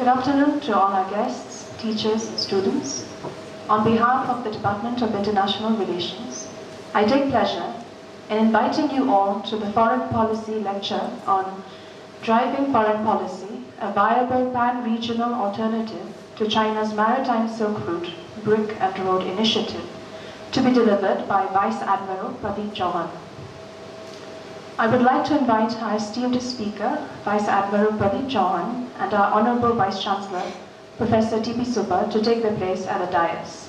Good afternoon to all our guests, teachers, and students. On behalf of the Department of International Relations, I take pleasure in inviting you all to the Foreign Policy Lecture on Driving Foreign Policy, a viable pan-regional alternative to China's Maritime Silk Route, Brick and Road Initiative, to be delivered by Vice Admiral Pradeep Chauhan. I would like to invite our esteemed speaker, Vice Admiral Pradeep Chauhan, and our Honorable Vice Chancellor, Professor T.P. Subba, to take their place at the dais.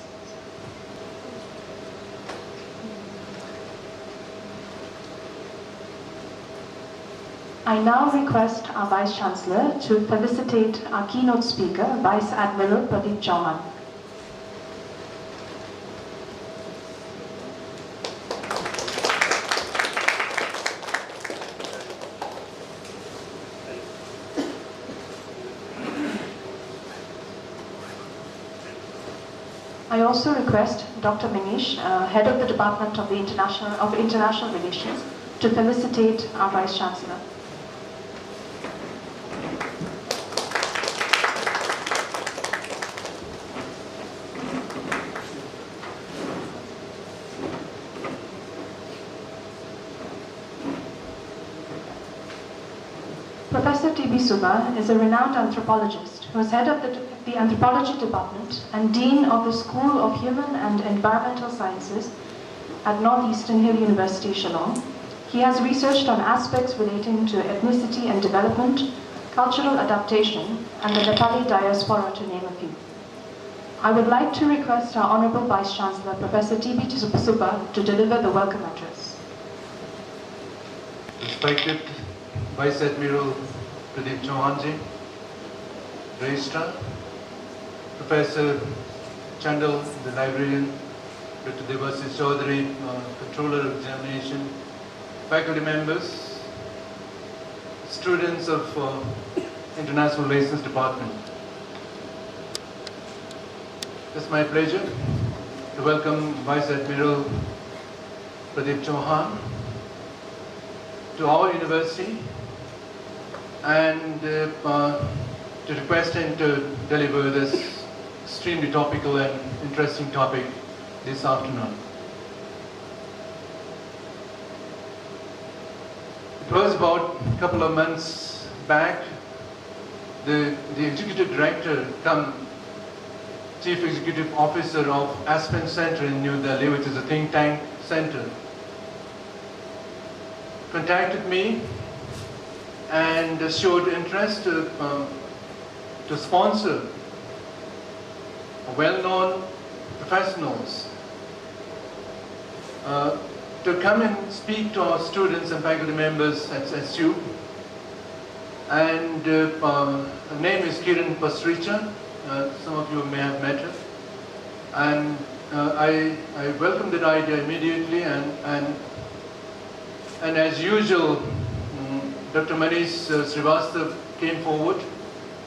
I now request our Vice Chancellor to felicitate our keynote speaker, Vice Admiral Pradeep Chauhan. I also request Dr. Manish, Head of the Department of International Relations, to felicitate our Vice Chancellor. Professor T.B. Subba is a renowned anthropologist who is head of the Anthropology Department and Dean of the School of Human and Environmental Sciences at Northeastern Hill University, Shillong. He has researched on aspects relating to ethnicity and development, cultural adaptation, and the Nepali diaspora, to name a few. I would like to request our Honorable Vice Chancellor, Professor T.B. Subba, to deliver the welcome address. Respected Vice Admiral Pradeep Chauhanji, Registrar, Professor Chandal, the librarian, Dr. Devasis Chaudhary, Controller of Examination, faculty members, students of International Relations Department. It's my pleasure to welcome Vice Admiral Pradeep Chauhan to our university and to request him to deliver this extremely topical and interesting topic this afternoon. It was about a couple of months back, the Executive Director come Chief Executive Officer of Aspen Center in New Delhi, which is a think tank center, contacted me and showed interest to sponsor well-known professionals to come and speak to our students and faculty members at SU. And her name is Kiran Pasricha. Some of you may have met her. And I welcomed that idea immediately, and as usual, Dr. Manish Srivastav came forward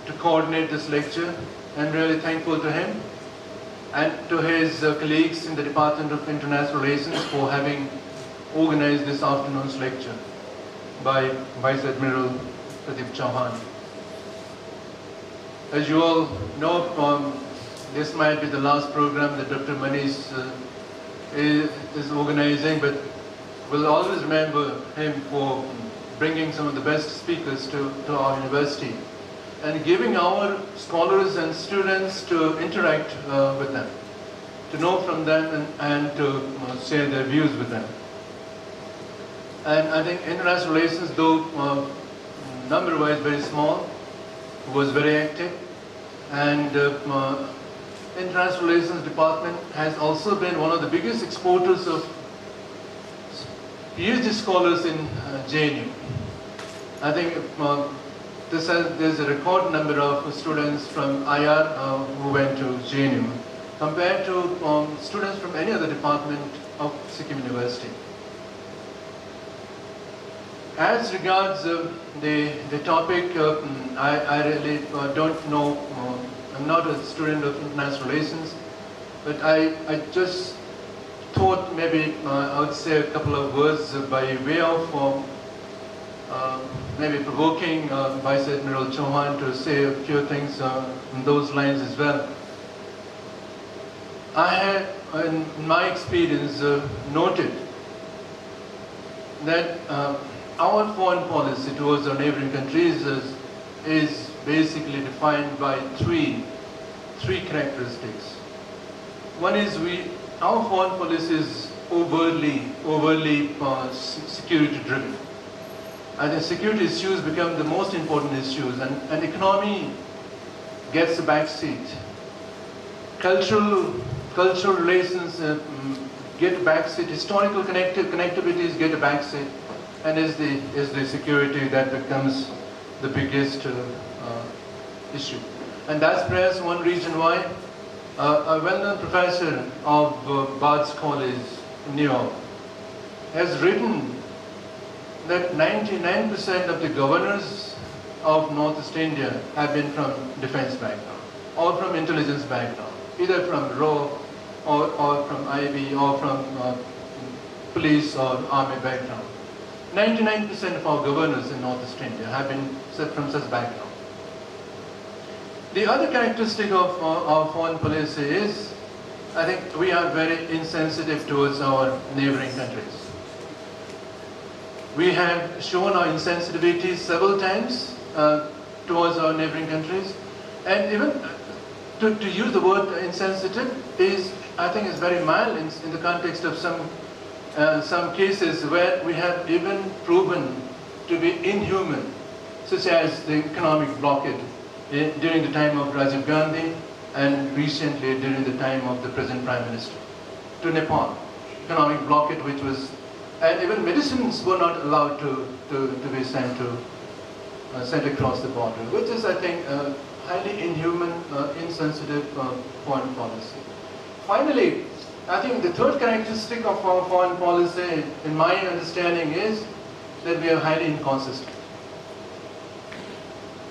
to coordinate this lecture. I'm really thankful to him and to his colleagues in the Department of International Relations for having organized this afternoon's lecture by Vice Admiral Pradeep Chauhan. As you all know, this might be the last program that Dr. Manish is organizing, but we'll always remember him for bringing some of the best speakers to our university and giving our scholars and students to interact with them, to know from them and to share their views with them. And I think international relations, though number-wise very small, was very active, and International Relations Department has also been one of the biggest exporters of PhD scholars in JNU. I think there's a record number of students from IR who went to JNU compared to students from any other department of Sikkim University. As regards the topic, I really don't know, I'm not a student of international relations, but I just thought maybe I would say a couple of words by way of maybe provoking Vice Admiral Chauhan to say a few things in those lines as well. I have, in my experience, noted that our foreign policy towards our neighboring countries is basically defined by three characteristics. One is our foreign policy is overly security driven. I think security issues become the most important issues, and economy gets a back seat. Cultural relations get a back seat. Historical connectivities get a back seat, and is the security that becomes the biggest issue. And that's perhaps one reason why a well-known professor of Bart's College in New York has written that 99% of the governors of Northeast India have been from defense background or from intelligence background, either from RAW or from IB or from police or army background. 99% of our governors in Northeast India have been from such background. The other characteristic of our foreign policy is, I think we are very insensitive towards our neighboring countries. We have shown our insensitivity several times towards our neighboring countries, and even to use the word insensitive is, I think, is very mild in the context of some cases where we have even proven to be inhuman, such as the economic blockade during the time of Rajiv Gandhi and recently during the time of the present Prime Minister to Nepal. Economic blockade which was, and even medicines were not allowed to be sent across the border, which is, I think, highly inhuman, insensitive foreign policy. Finally, I think the third characteristic of our foreign policy, in my understanding, is that we are highly inconsistent.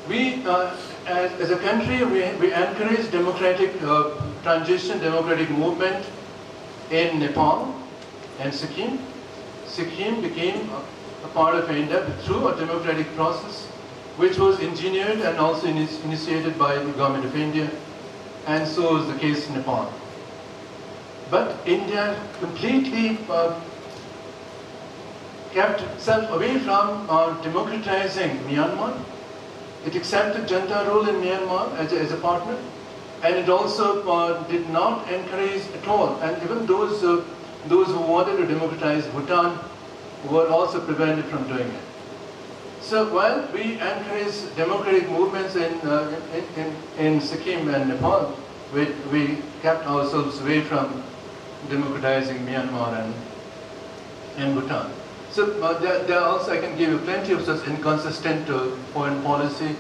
We, as a country, we encourage democratic transition, democratic movement in Nepal and Sikkim. Sikkim became a part of India through a democratic process, which was engineered and also initiated by the government of India, and so is the case in Nepal. But India completely kept itself away from democratizing Myanmar. It accepted junta rule in Myanmar as a partner, and it also did not encourage at all. And even those who wanted to democratize Bhutan were also prevented from doing it. So while we encourage democratic movements in Sikkim and Nepal, we kept ourselves away from democratizing Myanmar and Bhutan. So there also, I can give you plenty of such inconsistent foreign policy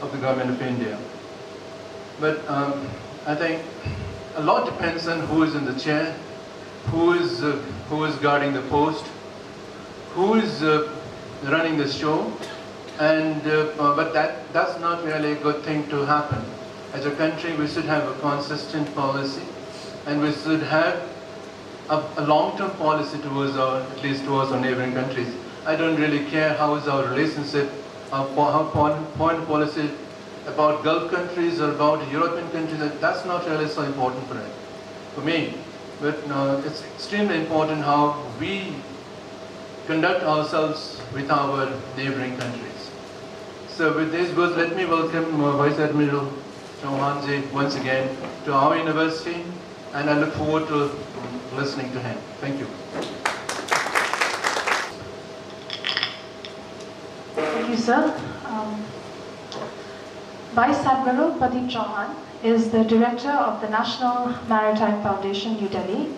of the government of India. But I think a lot depends on who is in the chair, who is guarding the post, who is running the show, and but that's not really a good thing to happen. As a country, we should have a consistent policy, and we should have a long-term policy towards at least towards our neighboring countries. I don't really care how is our relationship, how foreign policy about Gulf countries or about European countries. That's not really so important for me. But it's extremely important how we conduct ourselves with our neighboring countries. So with these words, let me welcome Vice Admiral Chauhan once again to our university, and I look forward to listening to him. Thank you. Thank you, sir. Vice Admiral Pradeep Chauhan is the Director of the National Maritime Foundation, New Delhi.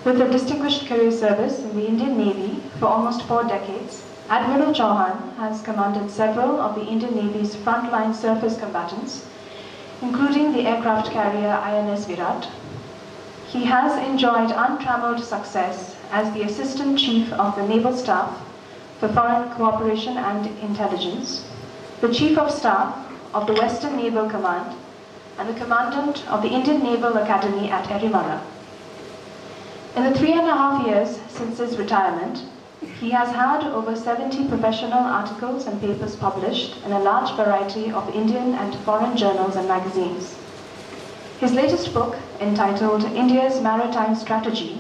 With a distinguished career service in the Indian Navy for almost 4 decades, Admiral Chauhan has commanded several of the Indian Navy's frontline surface combatants, including the aircraft carrier INS Virat. He has enjoyed untrammeled success as the Assistant Chief of the Naval Staff for Foreign Cooperation and Intelligence, the Chief of Staff of the Western Naval Command, and the Commandant of the Indian Naval Academy at ADMIRAL. In the 3.5 years since his retirement, He has had over 70 professional articles and papers published in a large variety of Indian and foreign journals and magazines. His latest book, entitled India's Maritime Strategy,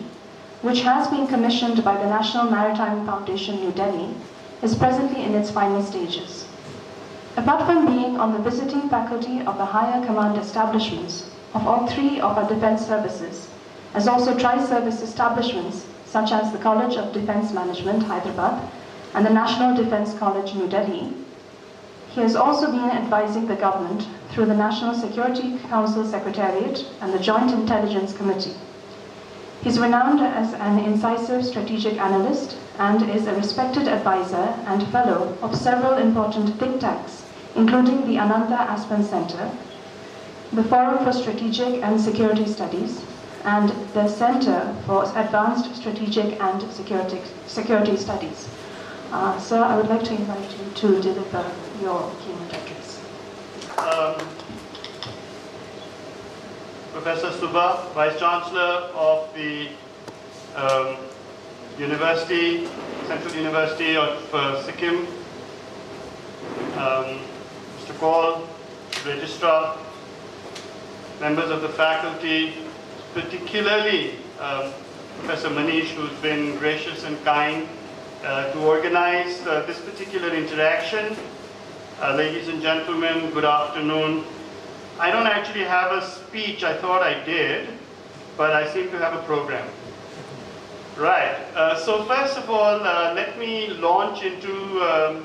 which has been commissioned by the National Maritime Foundation, New Delhi, is presently in its final stages. Apart from being on the visiting faculty of the higher command establishments of all three of our defense services, as also tri-service establishments such as the College of Defense Management, Hyderabad, and the National Defense College, New Delhi, he has also been advising the government through the National Security Council Secretariat and the Joint Intelligence Committee. He is renowned as an incisive strategic analyst and is a respected advisor and fellow of several important think tanks, including the Ananta Aspen Center, the Forum for Strategic and Security Studies, and the Center for Advanced Strategic and Security Studies. Sir, I would like to invite you to deliver your keynote address. Professor Subha, Vice Chancellor of the Central University of Sikkim, Mr. Kaul, Registrar, members of the faculty, particularly Professor Manish, who's been gracious and kind to organize this particular interaction. Ladies and gentlemen, good afternoon. I don't actually have a speech. I thought I did, but I seem to have a program. Right. So first of all, let me launch into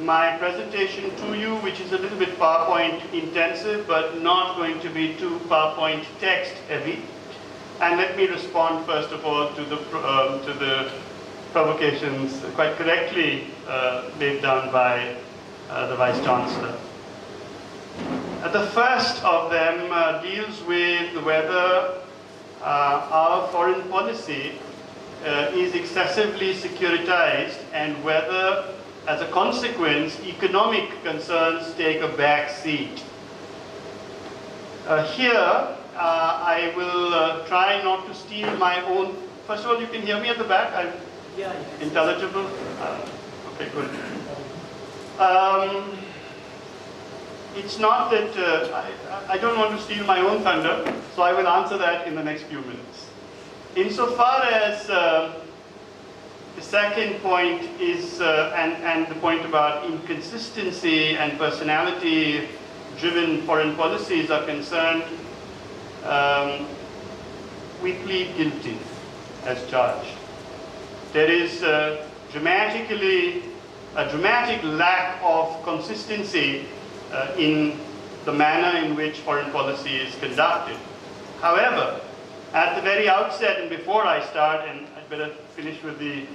my presentation to you, which is a little bit PowerPoint intensive, but not going to be too PowerPoint text heavy. And let me respond first of all to the provocations quite correctly laid down by the Vice Chancellor. The first of them deals with whether our foreign policy is excessively securitized and whether, as a consequence, economic concerns take a back seat. Here, I will try not to steal my own. First of all, you can hear me at the back? I'm intelligible? Okay, good. It's not that I don't want to steal my own thunder, so I will answer that in the next few minutes. Insofar as the second point is, and the point about inconsistency and personality-driven foreign policies are concerned, we plead guilty as charged. There is a dramatic lack of consistency in the manner in which foreign policy is conducted. However, at the very outset and before I start, and I'd better finish with the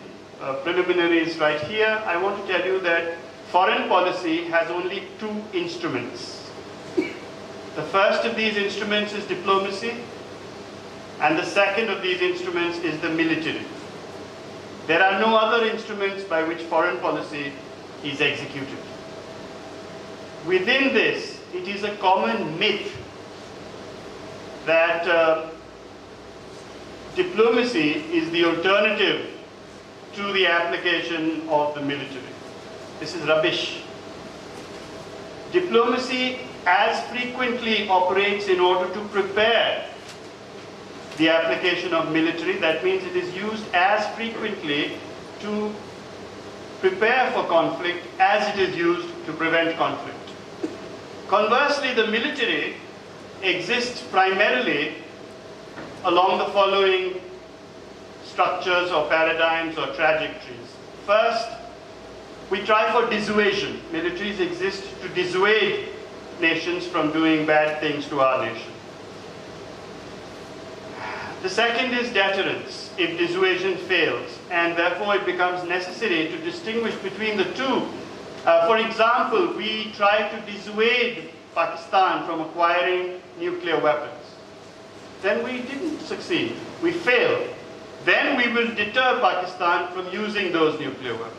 preliminaries right here, I want to tell you that foreign policy has only two instruments. The first of these instruments is diplomacy, and the second of these instruments is the military. There are no other instruments by which foreign policy is executed. Within this, it is a common myth that diplomacy is the alternative to the application of the military. This is rubbish. Diplomacy as frequently operates in order to prepare the application of military. That means it is used as frequently to prepare for conflict as it is used to prevent conflict. Conversely, the military exists primarily along the following structures or paradigms or trajectories. First, we try for dissuasion. Militaries exist to dissuade nations from doing bad things to our nation. The second is deterrence, if dissuasion fails, and therefore it becomes necessary to distinguish between the two. For example, we try to dissuade Pakistan from acquiring nuclear weapons. Then we didn't succeed. We failed. Then we will deter Pakistan from using those nuclear weapons.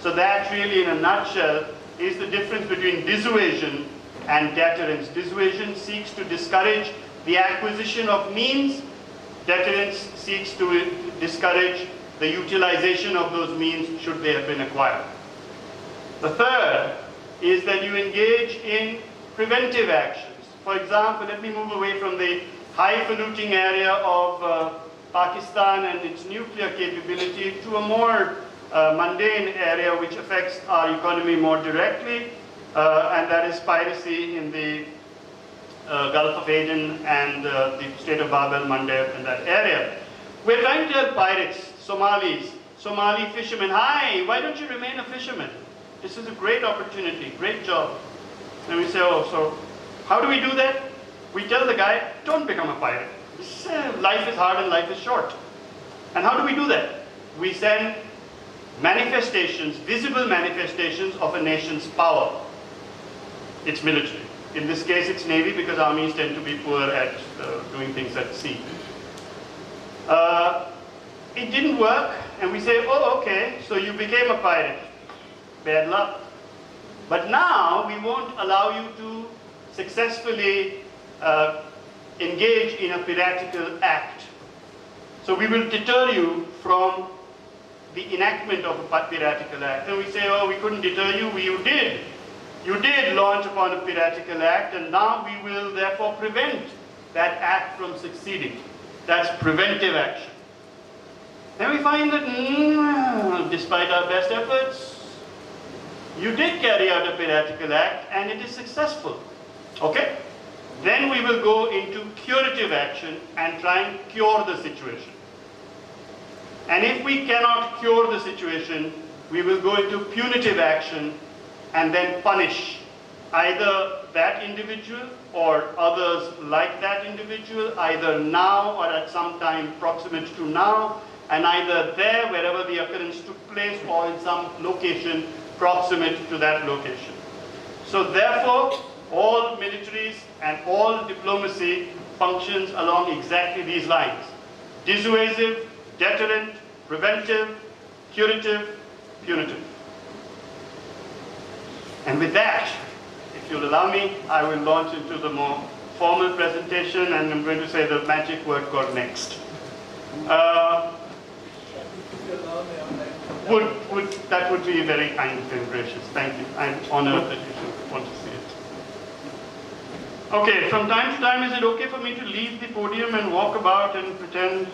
So that really, in a nutshell, is the difference between dissuasion and deterrence. Dissuasion seeks to discourage the acquisition of means. Deterrence seeks to discourage the utilization of those means should they have been acquired. The third is that you engage in preventive actions. For example, let me move away from the highfalutin area of Pakistan and its nuclear capability to a more mundane area which affects our economy more directly, and that is piracy in the Gulf of Aden and the state of Bab el-Mandeb in that area. We're trying to tell pirates, Somalis, Somali fishermen, hi, why don't you remain a fisherman? This is a great opportunity, great job. And we say, oh, so how do we do that? We tell the guy, don't become a pirate. Life is hard and life is short. And how do we do that? We send manifestations, visible manifestations of a nation's power. It's military. In this case, it's Navy because armies tend to be poor at doing things at sea. It didn't work, and we say, oh, okay, so you became a pirate. Bad luck. But now we won't allow you to successfully engage in a piratical act. So we will deter you from the enactment of a piratical act. And we say, oh, we couldn't deter you. You did. You did launch upon a piratical act, and now we will therefore prevent that act from succeeding. That's preventive action. Then we find that despite our best efforts, you did carry out a piratical act and it is successful. Okay? Then we will go into curative action and try and cure the situation. And if we cannot cure the situation, we will go into punitive action and then punish either that individual or others like that individual, either now or at some time proximate to now, and either there, wherever the occurrence took place, or in some location proximate to that location. So therefore, all militaries and all diplomacy functions along exactly these lines. Dissuasive, deterrent, preventive, curative, punitive. And with that, if you'll allow me, I will launch into the more formal presentation, and I'm going to say the magic word called next. That would be very kind and gracious. Thank you. I'm honored that you should want to see it. Okay, from time to time, is it okay for me to leave the podium and walk about and pretend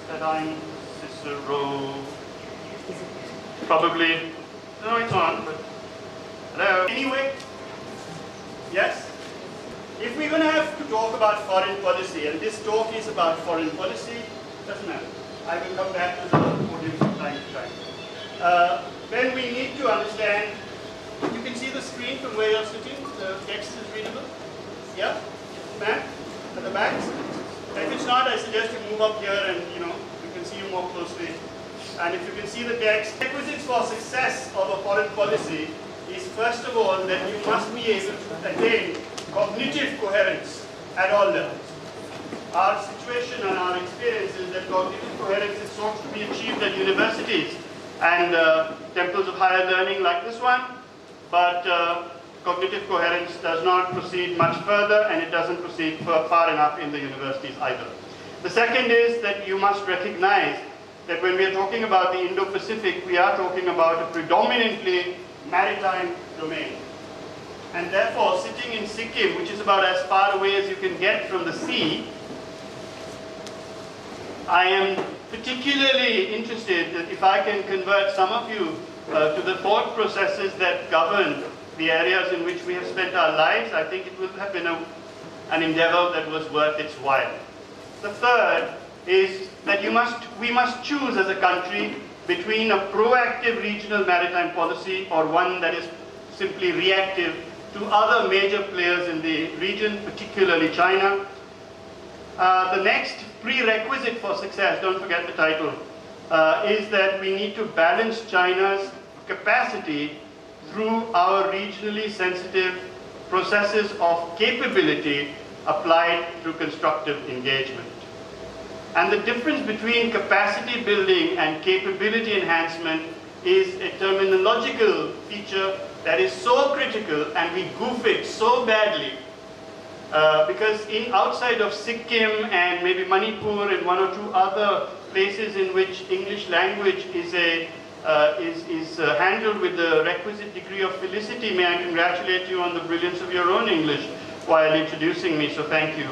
that I'm Cicero? Probably. No, it's on, but hello. Anyway, yes? If we're going to have to talk about foreign policy, and this talk is about foreign policy, doesn't matter. I will come back to the podium from time to time. Then we need to understand, you can see the screen from where you're sitting, the text is readable? Yeah? Ma'am? At the back? If it's not, I suggest you move up here and we can see you more closely. And if you can see the text, requisites for success of a foreign policy is first of all that you must be able to attain cognitive coherence at all levels. Our situation and our experience is that cognitive coherence is sought to be achieved at universities and temples of higher learning like this one, but cognitive coherence does not proceed much further, and it doesn't proceed far enough in the universities either. The second is that you must recognize that when we are talking about the Indo-Pacific, we are talking about a predominantly maritime domain. And therefore, sitting in Sikkim, which is about as far away as you can get from the sea, I am particularly interested that if I can convert some of you to the thought processes that govern the areas in which we have spent our lives, I think it would have been an endeavor that was worth its while. The third is that we must choose as a country between a proactive regional maritime policy or one that is simply reactive to other major players in the region, particularly China. The next prerequisite for success, don't forget the title, is that we need to balance China's capacity through our regionally sensitive processes of capability applied through constructive engagement. And the difference between capacity building and capability enhancement is a terminological feature that is so critical, and we goof it so badly because outside of Sikkim and maybe Manipur and one or two other places in which English language is handled with the requisite degree of felicity. May I congratulate you on the brilliance of your own English while introducing me, so thank you.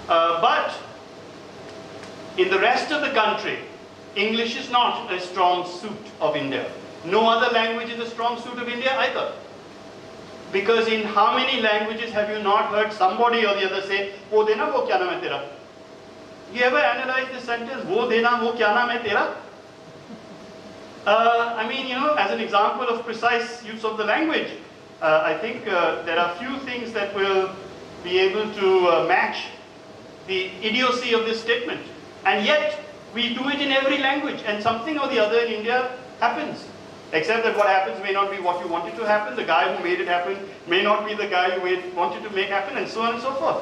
But in the rest of the country, English is not a strong suit of India. No other language is a strong suit of India either. Because in how many languages have you not heard somebody or the other say, "Wo dena, wo kya naam hai tera?" You ever analyze the sentence, "Wo dena, wo kya naam hai tera"? I mean, you know, as an example of precise use of the language, I think there are few things that will be able to match the idiocy of this statement. And yet, we do it in every language, and something or the other in India happens. Except that what happens may not be what you wanted to happen, the guy who made it happen may not be the guy you wanted to make happen, and so on and so forth.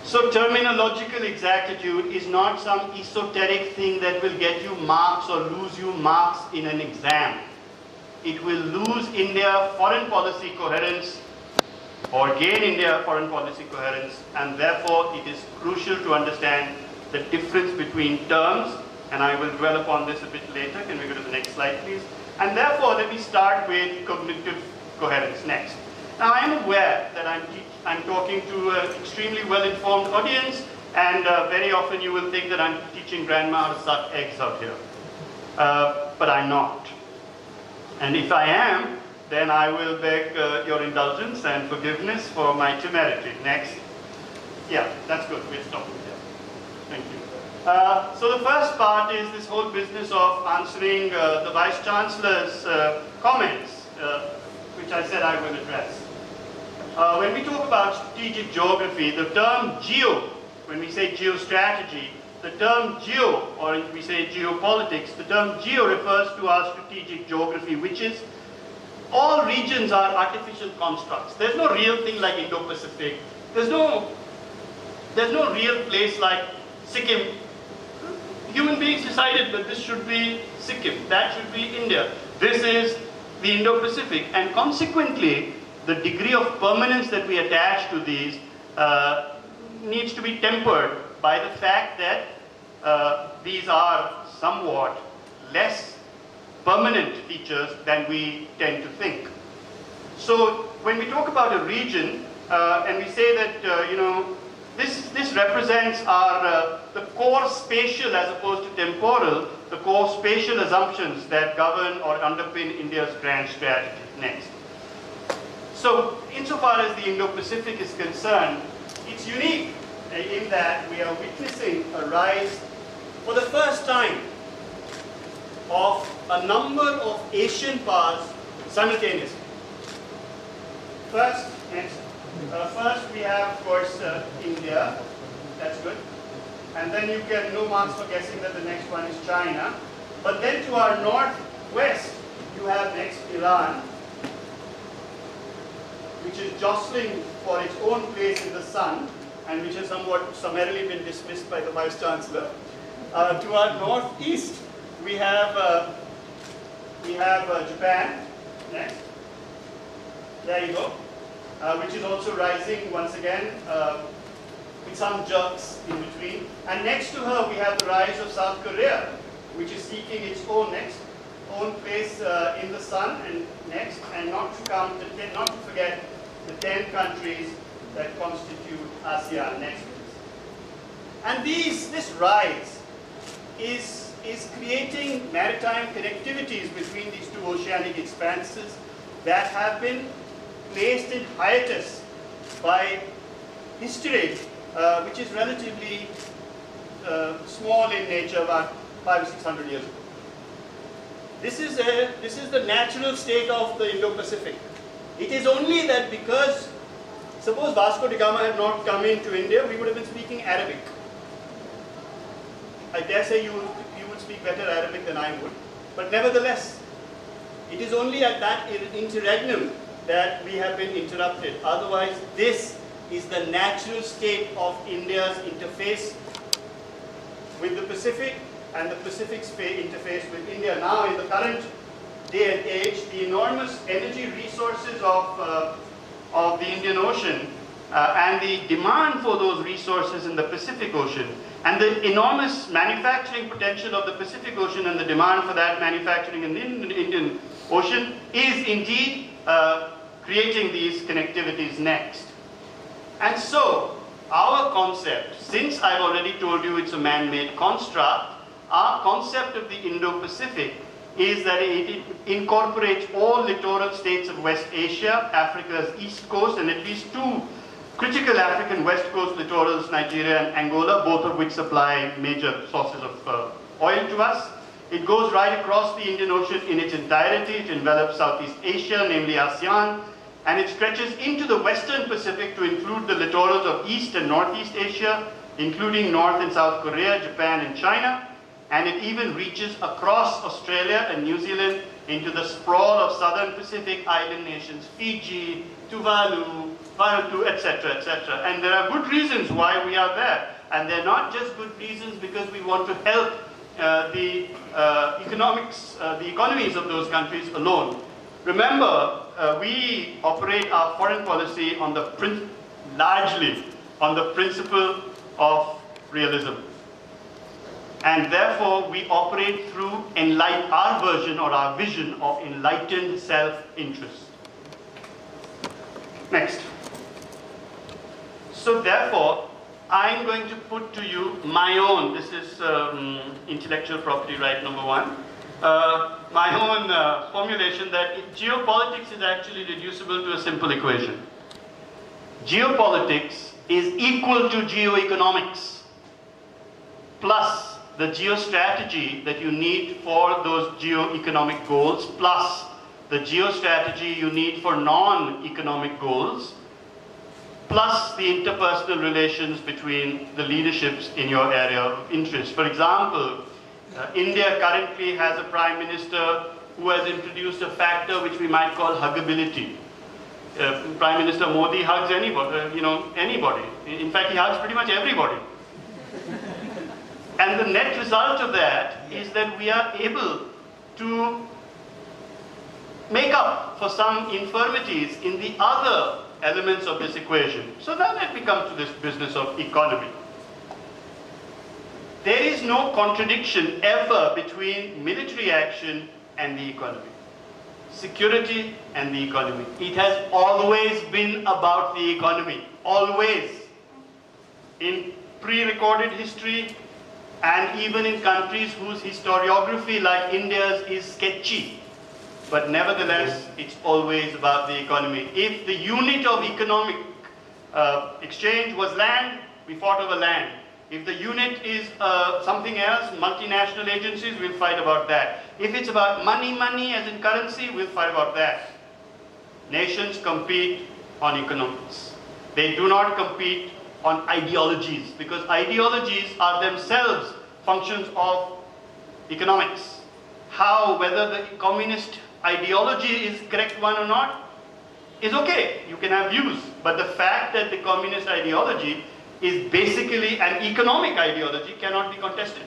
So terminological exactitude is not some esoteric thing that will get you marks or lose you marks in an exam. It will lose India foreign policy coherence or gain India foreign policy coherence, and therefore it is crucial to understand the difference between terms, and I will dwell upon this a bit later. Can we go to the next slide, please? And therefore, let me start with cognitive coherence next. Now, I am aware that I'm talking to an extremely well-informed audience, and very often you will think that I'm teaching grandma how to suck eggs out here. But I'm not. And if I am, then I will beg your indulgence and forgiveness for my temerity. Next. Yeah, that's good. We're stopping there. Thank you. So the first part is this whole business of answering the Vice Chancellor's comments, which I said I will address. When we talk about strategic geography, the term geo, when we say geostrategy, the term geo, or we say geopolitics, the term geo refers to our strategic geography, which is all regions are artificial constructs. There's no real thing like IndoPacific. There's no real place like Sikkim. Human beings decided that this should be Sikkim, that should be India. This is the Indo-Pacific, and consequently, the degree of permanence that we attach to these needs to be tempered by the fact that these are somewhat less permanent features than we tend to think. So when we talk about a region, and we say that, you know, this represents our the core spatial as opposed to temporal, the core spatial assumptions that govern or underpin India's grand strategy. Next. So insofar as the Indo-Pacific is concerned, it's unique in that we are witnessing a rise for the first time of a number of Asian powers simultaneously. First, next. First we have, of course, India. That's good. And then you get no marks for guessing that the next one is China. But then to our northwest, you have next Iran, which is jostling for its own place in the sun, and which has somewhat summarily been dismissed by the Vice Chancellor. To our northeast, we have Japan. Next. There you go. Which is also rising once again, with some jerks in between. And next to her, we have the rise of South Korea, which is seeking its own place in the sun. And next, and not to forget the 10 countries that constitute ASEAN. Next, please. And this rise is creating maritime connectivities between these two oceanic expanses that have been placed in hiatus by history, which is relatively small in nature, about 500 or 600 years ago. This is the natural state of the Indo-Pacific. It is only that because, suppose Vasco da Gama had not come into India, we would have been speaking Arabic. I dare say you would speak better Arabic than I would, but nevertheless, it is only at that interregnum that we have been interrupted. Otherwise, this is the natural state of India's interface with the Pacific and the Pacific's interface with India. Now, in the current day and age, the enormous energy resources of the Indian Ocean and the demand for those resources in the Pacific Ocean And the enormous manufacturing potential of the Pacific Ocean and the demand for that manufacturing in the Indian Ocean is indeed creating these connectivities next. And so, our concept, since I've already told you it's a man-made construct, our concept of the Indo-Pacific is that it incorporates all littoral states of West Asia, Africa's east coast, and at least two critical African west coast littorals, Nigeria and Angola, both of which supply major sources of oil to us. It goes right across the Indian Ocean in its entirety. It envelops Southeast Asia, namely ASEAN, and it stretches into the Western Pacific to include the littorals of East and Northeast Asia, including North and South Korea, Japan and China, and it even reaches across Australia and New Zealand into the sprawl of Southern Pacific island nations, Fiji, Tuvalu, Vanuatu, etc., etc. And there are good reasons why we are there. And they're not just good reasons because we want to help the economies of those countries alone. Remember, we operate our foreign policy on largely on the principle of realism. And therefore, we operate through our version or our vision of enlightened self-interest. Next. So therefore, I'm going to put to you my own, this is intellectual property right number one, my own formulation that geopolitics is actually reducible to a simple equation. Geopolitics is equal to geoeconomics plus the geostrategy that you need for those geoeconomic goals, plus the geostrategy you need for non-economic goals, plus the interpersonal relations between the leaderships in your area of interest. For example, India currently has a prime minister who has introduced a factor which we might call huggability. Prime Minister Modi hugs anybody, anybody. In fact, he hugs pretty much everybody. And the net result of that is that we are able to make up for some infirmities in the other elements of this equation. So now let me come to this business of economy. There is no contradiction ever between military action and the economy. Security and the economy. It has always been about the economy. Always. In pre-recorded history, and even in countries whose historiography, like India's, is sketchy. But nevertheless, it's always about the economy. If the unit of economic exchange was land, we fought over land. If the unit is something else, multinational agencies, we'll fight about that. If it's about money as in currency, we'll fight about that. Nations compete on economics. They do not compete on ideologies, because ideologies are themselves functions of economics. Whether the communist ideology is correct one or not is okay. You can have views, but the fact that the communist ideology is basically an economic ideology cannot be contested.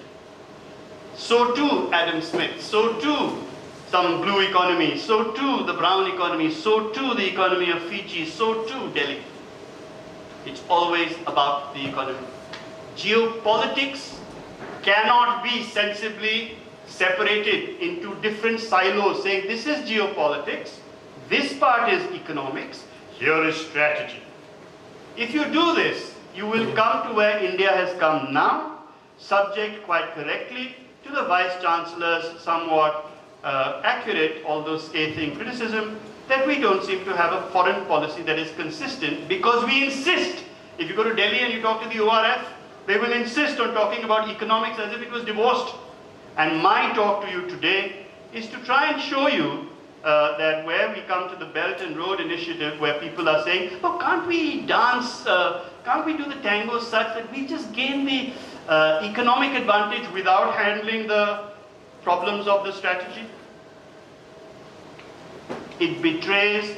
So too Adam Smith, so too some blue economy, so too the brown economy, so too the economy of Fiji, so too Delhi. It's always about the economy. Geopolitics cannot be sensibly separated into different silos, saying this is geopolitics, this part is economics, here is strategy. If you do this, you will come to where India has come now, subject quite correctly to the Vice Chancellor's somewhat accurate, although scathing criticism, that we don't seem to have a foreign policy that is consistent, because we insist. If you go to Delhi and you talk to the ORF, they will insist on talking about economics as if it was divorced. And my talk to you today is to try and show you that where we come to the Belt and Road Initiative, where people are saying, oh, can't we dance, can't we do the tango such that we just gain the economic advantage without handling the problems of the strategy? It betrays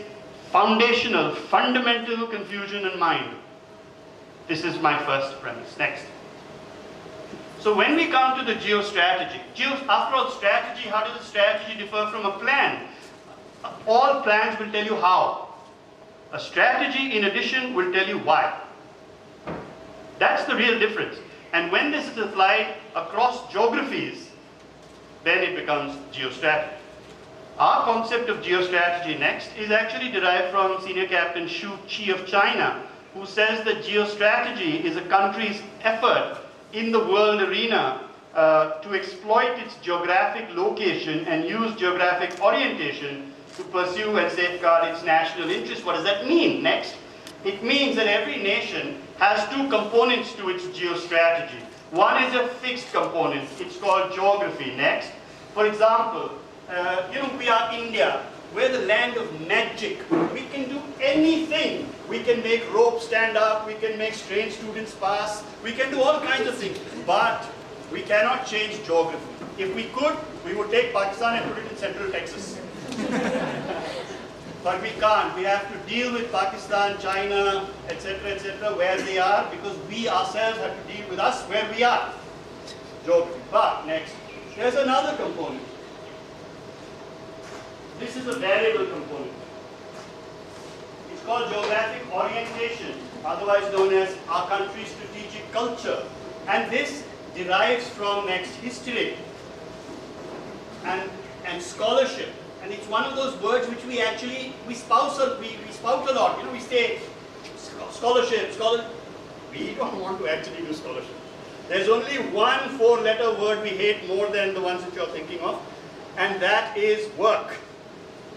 fundamental confusion in mind. This is my first premise. Next. So when we come to the geostrategy, after all, strategy, how does a strategy differ from a plan? All plans will tell you how. A strategy, in addition, will tell you why. That's the real difference. And when this is applied across geographies, then it becomes geostrategy. Our concept of geostrategy next is actually derived from Senior Captain Xu Qi of China, who says that geostrategy is a country's effort in the world arena to exploit its geographic location and use geographic orientation to pursue and safeguard its national interests. What does that mean? Next, it means that every nation has two components to its geostrategy. One is a fixed component. It's called geography. Next, for example, we are India. We're the land of magic. We can do anything. We can make ropes stand up. We can make strange students pass. We can do all kinds of things. But we cannot change geography. If we could, we would take Pakistan and put it in central Texas. But we can't. We have to deal with Pakistan, China, etc., where they are, because we ourselves have to deal with us where we are. Geography. But next, there's another component. This is a variable component. It's called geographic orientation, otherwise known as our country's strategic culture. And this derives from next history and scholarship. And it's one of those words which we spout a lot. We say scholarship. We don't want to actually do scholarship. There's only one four-letter word we hate more than the ones that you're thinking of, and that is work.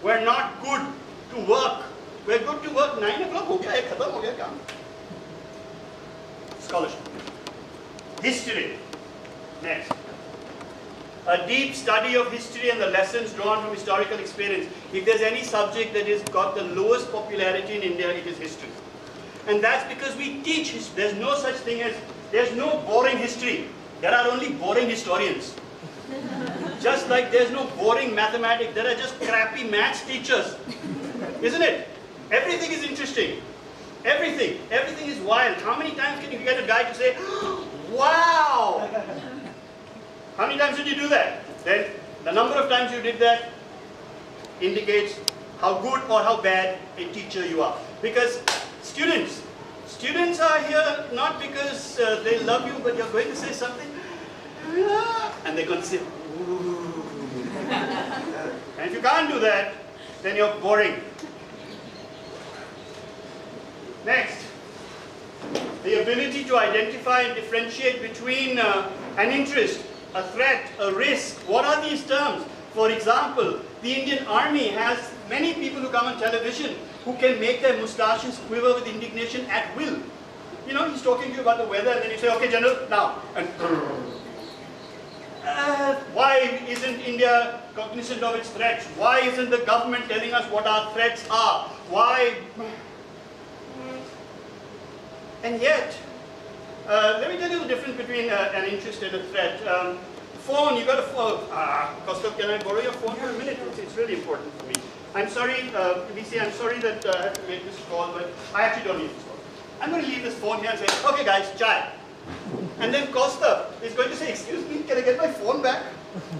We're not good to work. We're good to work 9 o'clock. Ho gaya, khatam ho gaya kaam. Scholarship. History. Next. A deep study of history and the lessons drawn from historical experience. If there's any subject that has got the lowest popularity in India, it is history. And that's because we teach history. There's no such thing as, there's no boring history. There are only boring historians. Just like there's no boring mathematics, there are just crappy maths teachers. Isn't it? Everything is interesting. Everything. Everything is wild. How many times can you get a guy to say, wow? How many times did you do that? Then the number of times you did that indicates how good or how bad a teacher you are. Because students are here not because they love you, but you're going to say something, and they're going to say, ooh. And if you can't do that, then you're boring. Next, the ability to identify and differentiate between an interest, a threat, a risk. What are these terms? For example, the Indian Army has many people who come on television who can make their mustaches quiver with indignation at will. He's talking to you about the weather, and then you say, okay, General, now. And why isn't India cognizant of its threats? Why isn't the government telling us what our threats are? Why? And yet, let me tell you the difference between an interest and a threat. Phone, you got a phone. Costa, can I borrow your phone for a minute? It's really important for me. I'm sorry, VC, I'm sorry that I have to make this call, but I actually don't need this call. I'm going to leave this phone here and say, okay guys, chai. And then Costa is going to say, excuse me, can I get my phone back?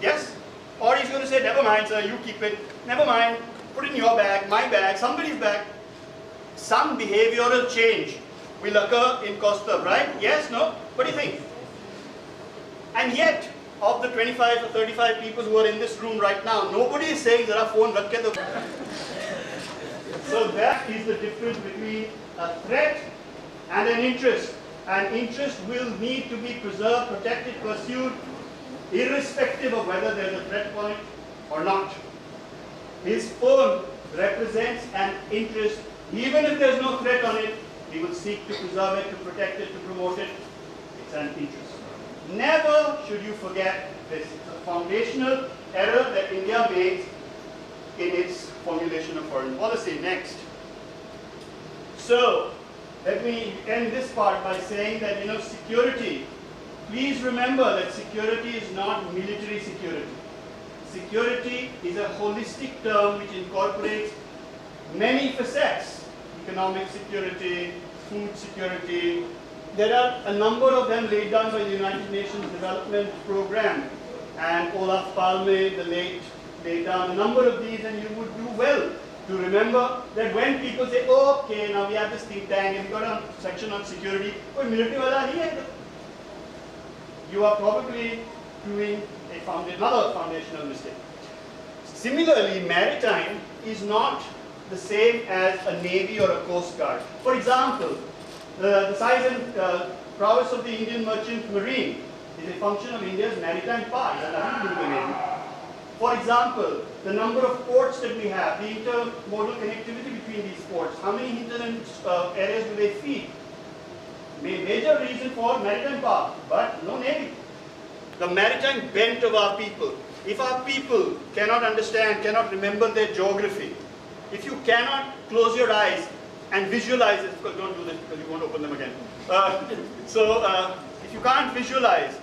Yes? Or he's going to say, never mind, sir, you keep it. Never mind, put it in your bag, my bag, somebody's bag. Some behavioral change will occur in Costa, right? Yes, no? What do you think? And yet, of the 25 or 35 people who are in this room right now, nobody is saying, zara phone rakh ke do. So that is the difference between a threat and an interest. An interest will need to be preserved, protected, pursued, irrespective of whether there is a threat point or not. His phone represents an interest. Even if there is no threat on it, he will seek to preserve it, to protect it, to promote it. It's an interest. Never should you forget this. It's a foundational error that India made in its formulation of foreign policy. Next. So, let me end this part by saying that, security. Please remember that security is not military security. Security is a holistic term which incorporates many facets. Economic security, food security. There are a number of them laid down by the United Nations Development Program. And Olaf Palme, the late, laid down a number of these, and you would do well to remember that when people say, oh, okay, now we have this think tank and we've got a section on security, oh, military wala nahi hai. you are probably doing another foundational mistake. Similarly, maritime is not the same as a navy or a coast guard. For example, the size and prowess of the Indian merchant marine is a function of India's maritime power. It has nothing to do with the navy. For example, the number of ports that we have, the intermodal connectivity between these ports, how many hinterland areas do they feed? Major reason for maritime power, but no navy. The maritime bent of our people. If our people cannot understand, cannot remember their geography, if you cannot close your eyes and visualize it, because don't do this because you won't open them again. If you can't visualize,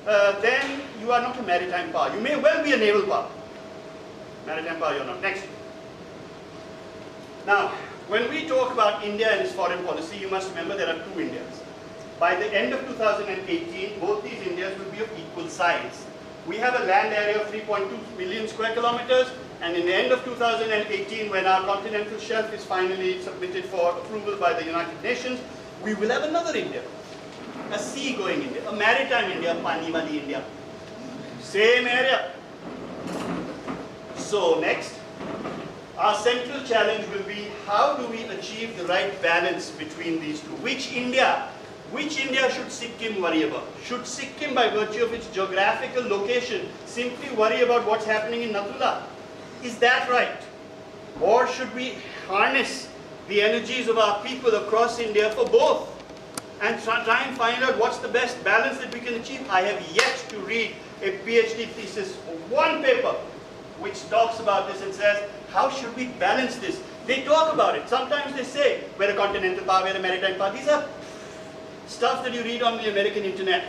then you are not a maritime power. You may well be a naval power. Maritime power, you're not. Next. Now, when we talk about India and its foreign policy, you must remember there are two Indias. By the end of 2018, both these Indias will be of equal size. We have a land area of 3.2 million square kilometers, and in the end of 2018, when our continental shelf is finally submitted for approval by the United Nations, we will have another India. A sea-going India, a maritime India, Pani wali India. Same area. So next, our central challenge will be how do we achieve the right balance between these two? Which India should Sikkim worry about? Should Sikkim, by virtue of its geographical location, simply worry about what's happening in Natula? Is that right? Or should we harness the energies of our people across India for both? And try and find out what's the best balance that we can achieve. I have yet to read a PhD thesis or one paper which talks about this and says, how should we balance this? They talk about it. Sometimes they say, we're a continental power, we're a maritime power. These are stuff that you read on the American internet.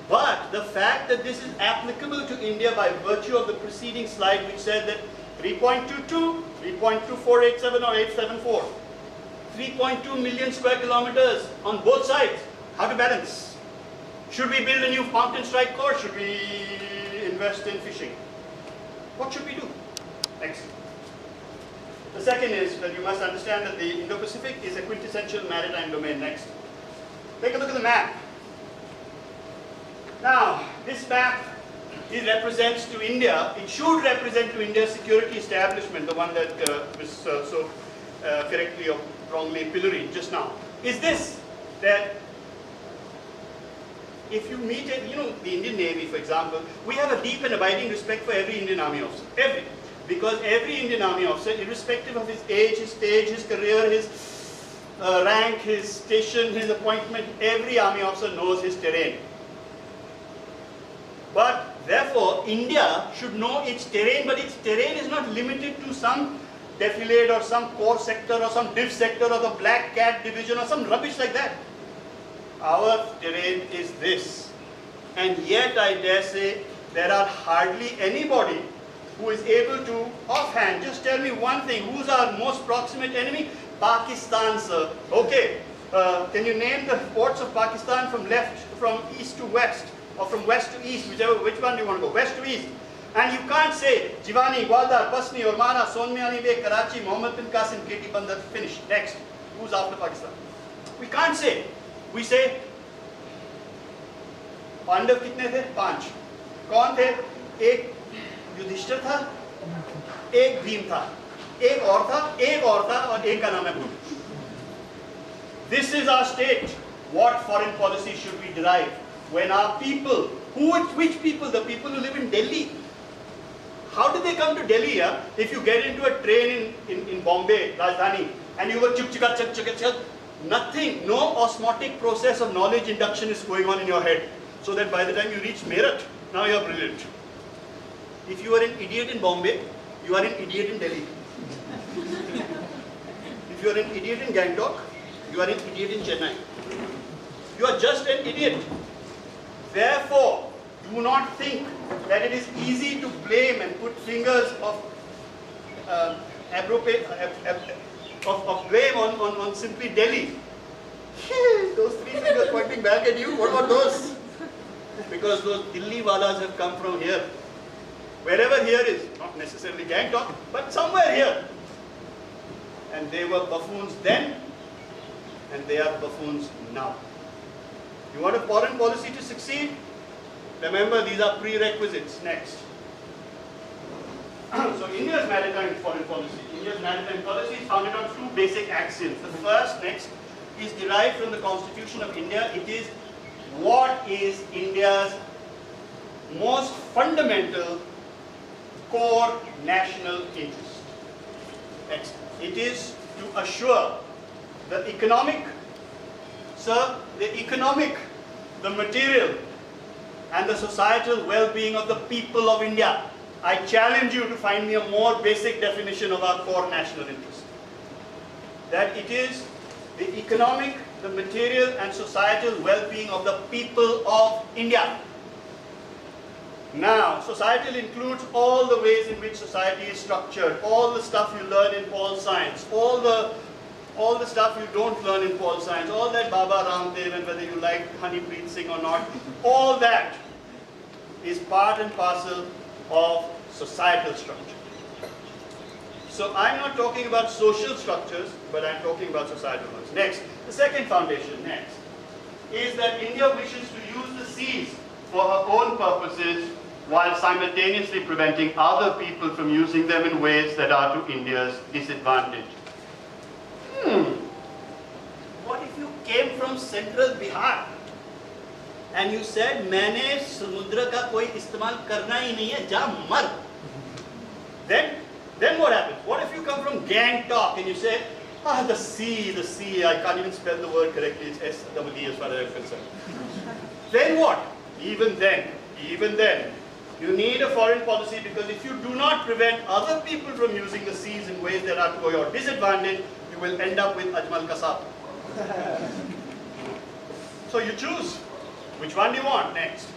But the fact that this is applicable to India by virtue of the preceding slide which said that 3.22, 3.2487 or 874, 3.2 million square kilometers on both sides. How to balance? Should we build a new mountain strike course? Should we invest in fishing? What should we do? Next. The second is that you must understand that the Indo-Pacific is a quintessential maritime domain. Next. Take a look at the map. Now, this map represents to India, it should represent to India's security establishment, the one that was so correctly or wrongly pilloried just now. Is this, that if you meet the Indian Navy, for example, we have a deep and abiding respect for every Indian Army officer. Because every Indian Army officer, irrespective of his age, his stage, his career, his rank, his station, his appointment, every Army officer knows his terrain. But therefore, India should know its terrain, but its terrain is not limited to some defilade or some core sector or some div sector or the Black Cat division or some rubbish like that. Our terrain is this. And yet, I dare say, there are hardly anybody who is able to, offhand, just tell me one thing. Who's our most proximate enemy? Pakistan, sir. Okay. Can you name the ports of Pakistan from east to west? Or from west to east, which one do you want to go? West to east. And you can't say Jivani, Gwaldar, Pasni, Ormana, Sonmiani Bay, Karachi, Mohammed bin Qasim, KT Bandar, finished. Next. Who's after Pakistan? We can't say. We say, Pandav कितने थे? 5. कौन थे? एक युधिष्ठिर था, एक भीम था, एक और था, और एक का नाम है भूल. This is our state. What foreign policy should we derive? When our people, which people? The people who live in Delhi. How did they come to Delhi? Yeah? If you get into a train in Bombay, Rajdhani, and you go chuk chuk chuk chuk chuk, nothing, no osmotic process of knowledge induction is going on in your head. So that by the time you reach Meerut, now you are brilliant. If you are an idiot in Bombay, you are an idiot in Delhi. If you are an idiot in Gangtok, you are an idiot in Chennai. You are just an idiot. Therefore, do not think that it is easy to blame and put fingers of blame on simply Delhi. Those 3 fingers pointing back at you, what about those? Because those Delhi walas have come from here. Wherever here is, not necessarily Gangtok, but somewhere here. And they were buffoons then, and they are buffoons now. You want a foreign policy to succeed? Remember, these are prerequisites. Next. So India's maritime foreign policy. India's maritime policy is founded on two basic axioms. The first, next, is derived from the Constitution of India. It is what is India's most fundamental core national interest. Next, it is to assure the economic, the material, and the societal well-being of the people of India. I challenge you to find me a more basic definition of our core national interest. That it is the economic, the material, and societal well-being of the people of India. Now, societal includes all the ways in which society is structured, all the stuff you learn in pol science, all the stuff you don't learn in pol science, all that Baba Ramdev and whether you like Honeypreet Singh or not, all that is part and parcel of societal structure. So I'm not talking about social structures, but I'm talking about societal ones. Next, the second foundation, next, is that India wishes to use the seas for her own purposes while simultaneously preventing other people from using them in ways that are to India's disadvantage. What if you came from central Bihar and you said, "मैंने समुद्र का कोई इस्तेमाल करना ही नहीं है, जा मर." Then what happens? What if you come from Gangtok and you say, the sea, I can't even spell the word correctly, it's S-E-E as far as I'm concerned. Then what? Even then, you need a foreign policy, because if you do not prevent other people from using the seas in ways that are to your disadvantage, you will end up with Ajmal Kasab. So you choose. Which one do you want next?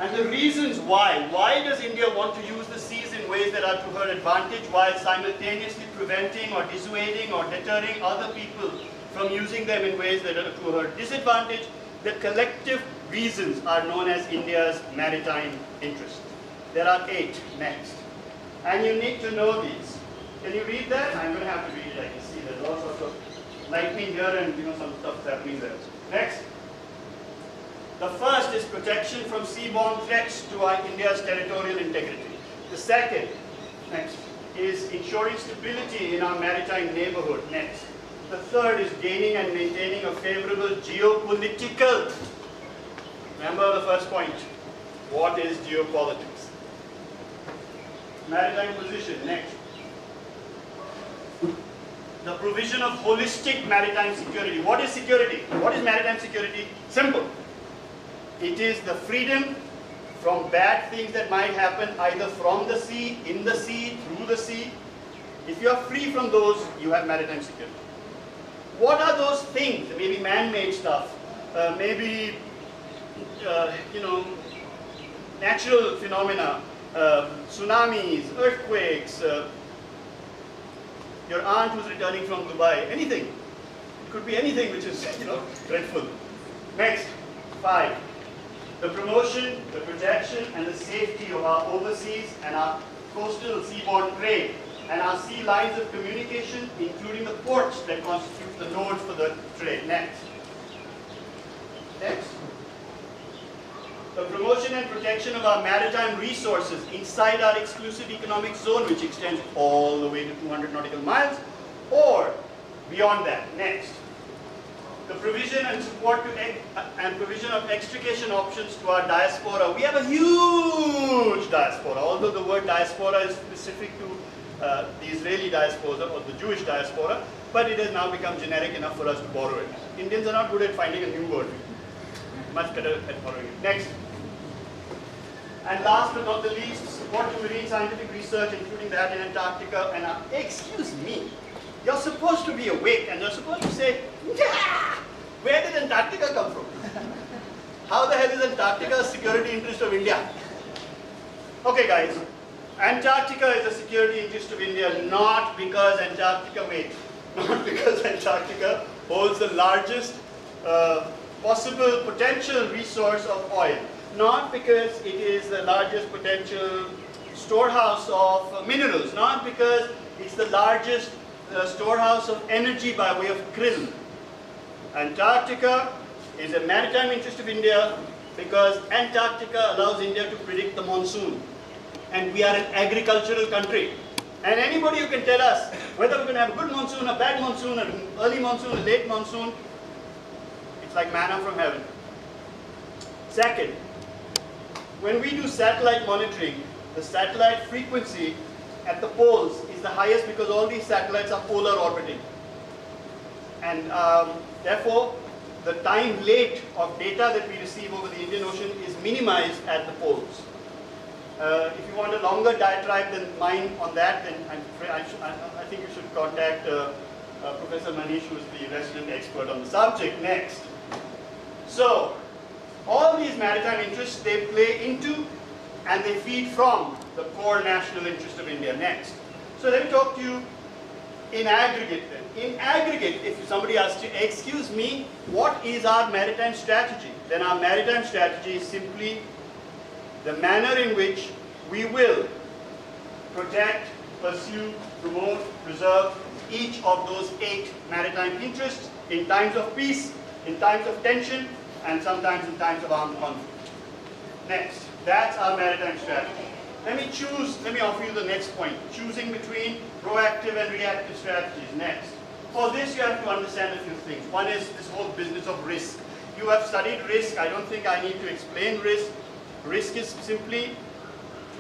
And the reasons why. Why does India want to use the seas in ways that are to her advantage while simultaneously preventing or dissuading or deterring other people from using them in ways that are to her disadvantage? The collective reasons are known as India's maritime interest. There are 8 next. And you need to know these. Can you read that? I'm going to have to read it. I can see there's all sorts of lightning here and some stuff happening there. Next. The first is protection from seaborne threats to India's territorial integrity. The second, next, is ensuring stability in our maritime neighborhood. Next. The third is gaining and maintaining a favorable geopolitical. Remember the first point. What is geopolitics? Maritime position. Next. The provision of holistic maritime security. What is security? What is maritime security? Simple. It is the freedom from bad things that might happen either from the sea, in the sea, through the sea. If you are free from those, you have maritime security. What are those things? Maybe man-made stuff, maybe natural phenomena, tsunamis, earthquakes, your aunt who's returning from Dubai, anything. It could be anything which is, dreadful. Next, 5. The promotion, the protection, and the safety of our overseas and our coastal seaborne trade, and our sea lines of communication, including the ports that constitute the nodes for the trade. Next. The promotion and protection of our maritime resources inside our exclusive economic zone, which extends all the way to 200 nautical miles, or beyond that. Next. The provision and support and provision of extrication options to our diaspora. We have a huge diaspora, although the word diaspora is specific to the Israeli diaspora or the Jewish diaspora, but it has now become generic enough for us to borrow it. Indians are not good at finding a new word. Much better at borrowing it. Next. And last but not the least, support to marine scientific research, including that in Antarctica. And excuse me, you're supposed to be awake and you're supposed to say, yeah, where did Antarctica come from? How the hell is Antarctica a security interest of India? Okay guys, Antarctica is a security interest of India not because Antarctica holds the largest possible potential resource of oil. Not because it is the largest potential storehouse of minerals. Not because it's the largest storehouse of energy by way of krill. Antarctica is a maritime interest of India because Antarctica allows India to predict the monsoon. And we are an agricultural country. And anybody who can tell us whether we're going to have a good monsoon, a bad monsoon, an early monsoon, a late monsoon, it's like manna from heaven. Second, when we do satellite monitoring, the satellite frequency at the poles is the highest because all these satellites are polar orbiting. And therefore, the time late of data that we receive over the Indian Ocean is minimized at the poles. If you want a longer diatribe than mine on that, then I think you should contact Professor Manish, who is the resident expert on the subject, next. So, all these maritime interests, they play into and they feed from the core national interest of India. Next. So let me talk to you in aggregate then. In aggregate, if somebody asks you, excuse me, what is our maritime strategy? Then our maritime strategy is simply the manner in which we will protect, pursue, promote, preserve each of those 8 maritime interests in times of peace, in times of tension, and sometimes in times of armed conflict. Next, that's our maritime strategy. Let me offer you the next point, choosing between proactive and reactive strategies. Next. For this, you have to understand a few things. One is this whole business of risk. You have studied risk. I don't think I need to explain risk. Risk is simply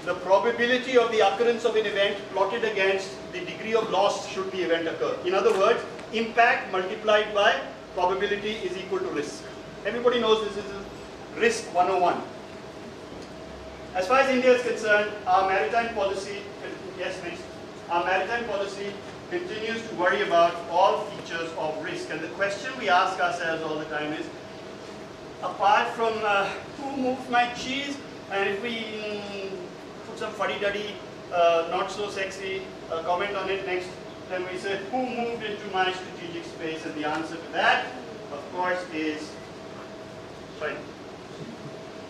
the probability of the occurrence of an event plotted against the degree of loss should the event occur. In other words, impact multiplied by probability is equal to risk. Everybody knows this is risk 101. As far as India is concerned, our maritime policy, yes, please. Our maritime policy continues to worry about all features of risk. And the question we ask ourselves all the time is, apart from who moved my cheese, and if we put some fuddy-duddy, not so sexy comment on it next, then we say, who moved into my strategic space? And the answer to that, of course, is China.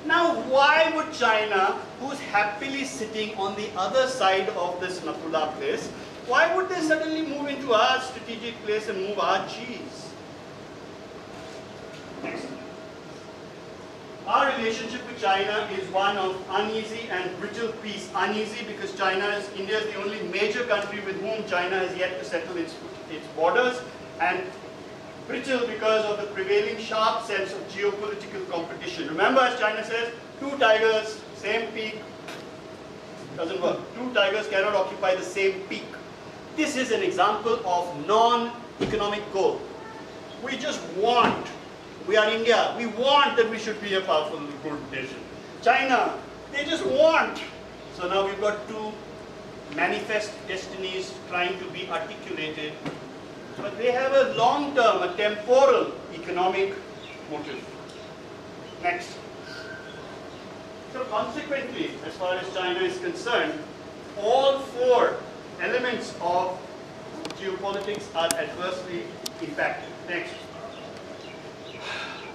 Now, why would China, who's happily sitting on the other side of this Natula place, why would they suddenly move into our strategic place and move our cheese? Next. Our relationship with China is one of uneasy and brittle peace. Uneasy because India is the only major country with whom China has yet to settle its borders, and brittle because of the prevailing sharp sense of geopolitical competition. Remember, as China says, 2 tigers, same peak, doesn't work. 2 tigers cannot occupy the same peak. This is an example of non-economic goal. We just want, we are India, we want that we should be a powerful good nation. China, they just want. So now we've got 2 manifest destinies trying to be articulated, but they have a long-term, a temporal economic motive. Next. So consequently, as far as China is concerned, all 4 elements of geopolitics are adversely impacted. Next.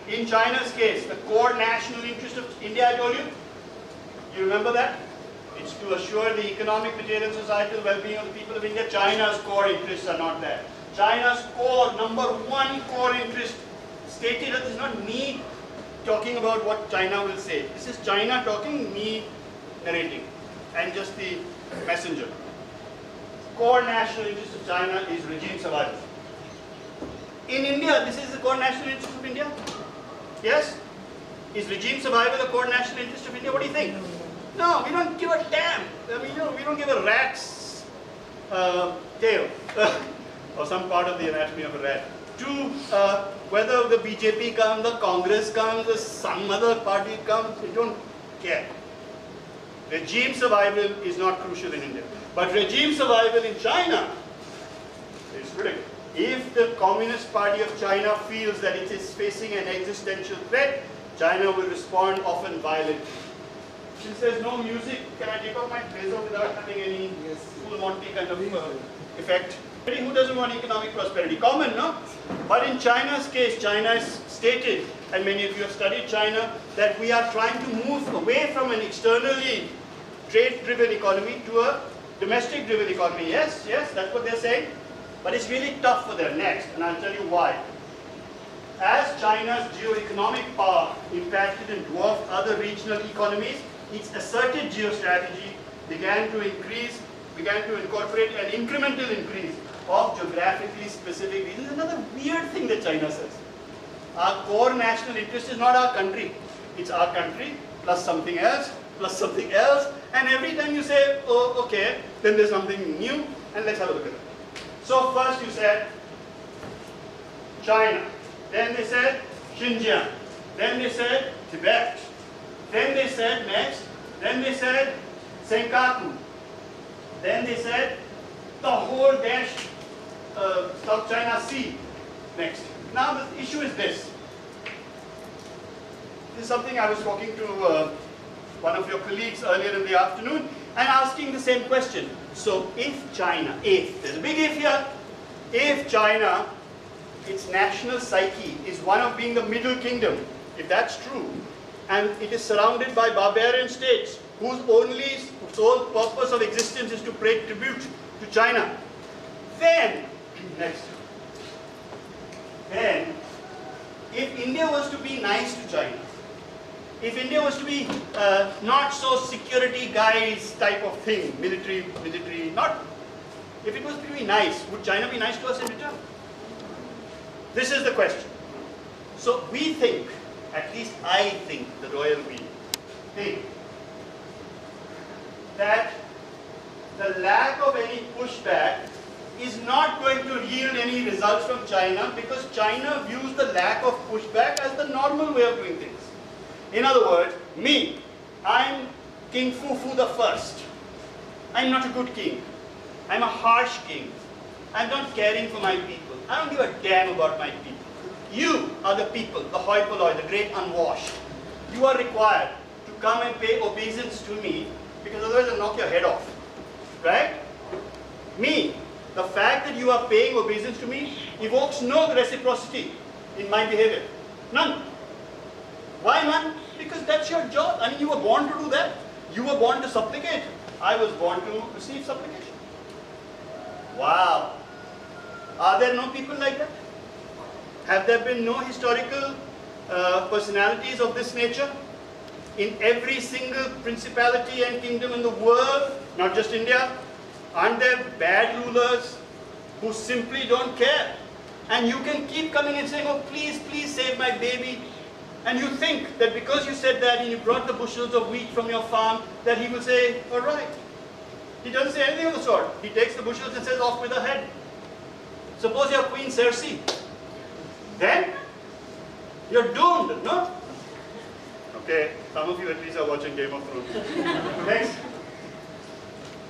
In China's case, the core national interest of India, I told you, you remember that? It's to assure the economic, material, and societal well-being of the people of India. China's core interests are not there. China's core, number 1 core interest, stated, this is not me talking about what China will say. This is China talking, me narrating, and just the messenger. Core national interest of China is regime survival. In India, this is the core national interest of India? Yes? Is regime survival a core national interest of India? What do you think? No, we don't give a damn. We don't give a rat's tail. Or some part of the anatomy of a rat. To whether the BJP comes, the Congress comes, or some other party comes, we don't care. Regime survival is not crucial in India. But regime survival in China is critical. If the Communist Party of China feels that it is facing an existential threat, China will respond often violently. Since there's no music, can I take off my blazer without having any full Monty kind of effect? Who doesn't want economic prosperity? Common, no? But in China's case, China has stated, and many of you have studied China, that we are trying to move away from an externally trade-driven economy to a domestic-driven economy. Yes, that's what they're saying. But it's really tough for them. Next, and I'll tell you why. as China's geoeconomic power impacted and dwarfed other regional economies, its asserted geostrategy began to incorporate an incremental increase of geographically specific regions. This is another weird thing that China says. Our core national interest is not our country. It's our country plus something else, and every time you say, oh, okay, then there's something new, and let's have a look at it. So first you said China, then they said Xinjiang, then they said Tibet, then they said next, then they said Senkaku, then they said the whole South China Sea next. Now the issue is this. This is something I was talking to one of your colleagues earlier in the afternoon and asking the same question. So if China, there's a big if here, if China, its national psyche is one of being the middle kingdom, if that's true, and it is surrounded by barbarian states whose only sole purpose of existence is to pay tribute to China, then, next, then, if India was to be nice to China, if India was to be not so security guys type of thing, military, not, if it was to be nice, would China be nice to us in return? This is the question. So we think, at least I think, the royal we think, that the lack of any pushback is not going to yield any results from China because China views the lack of pushback as the normal way of doing things. In other words, me, I'm King Fufu the First. I'm not a good king. I'm a harsh king. I'm not caring for my people. I don't give a damn about my people. You are the people, the hoi polloi, the great unwashed. You are required to come and pay obeisance to me because otherwise I'll knock your head off. Right? Me, the fact that you are paying obeisance to me evokes no reciprocity in my behavior. None. Why none? Because that's your job. I mean, you were born to do that. You were born to supplicate. I was born to receive supplication. Wow. Are there no people like that? Have there been no historical personalities of this nature? In every single principality and kingdom in the world, not just India, aren't there bad rulers who simply don't care? And you can keep coming and saying, oh, please, please save my baby. And you think that because you said that and you brought the bushels of wheat from your farm, that he will say, all right. He doesn't say anything of the sort. He takes the bushels and says, off with the head. Suppose you're Queen Circe. Then, you're doomed, no? Okay, some of you at least are watching Game of Thrones. Next.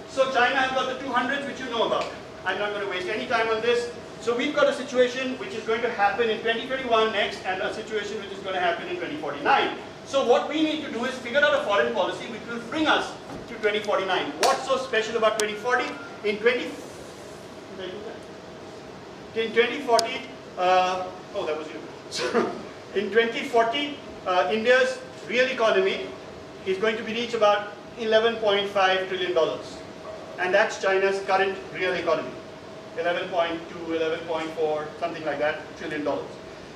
So China has got the 200s, which you know about. I'm not going to waste any time on this. So we've got a situation which is going to happen in 2021 next, and a situation which is going to happen in 2049. So what we need to do is figure out a foreign policy which will bring us to 2049. What's so special about 2040? In 2040, oh, that was you. So in 2040, India's real economy is going to reach about $11.5 trillion. And that's China's current real economy. 11.2, 11.4, something like that, $trillion.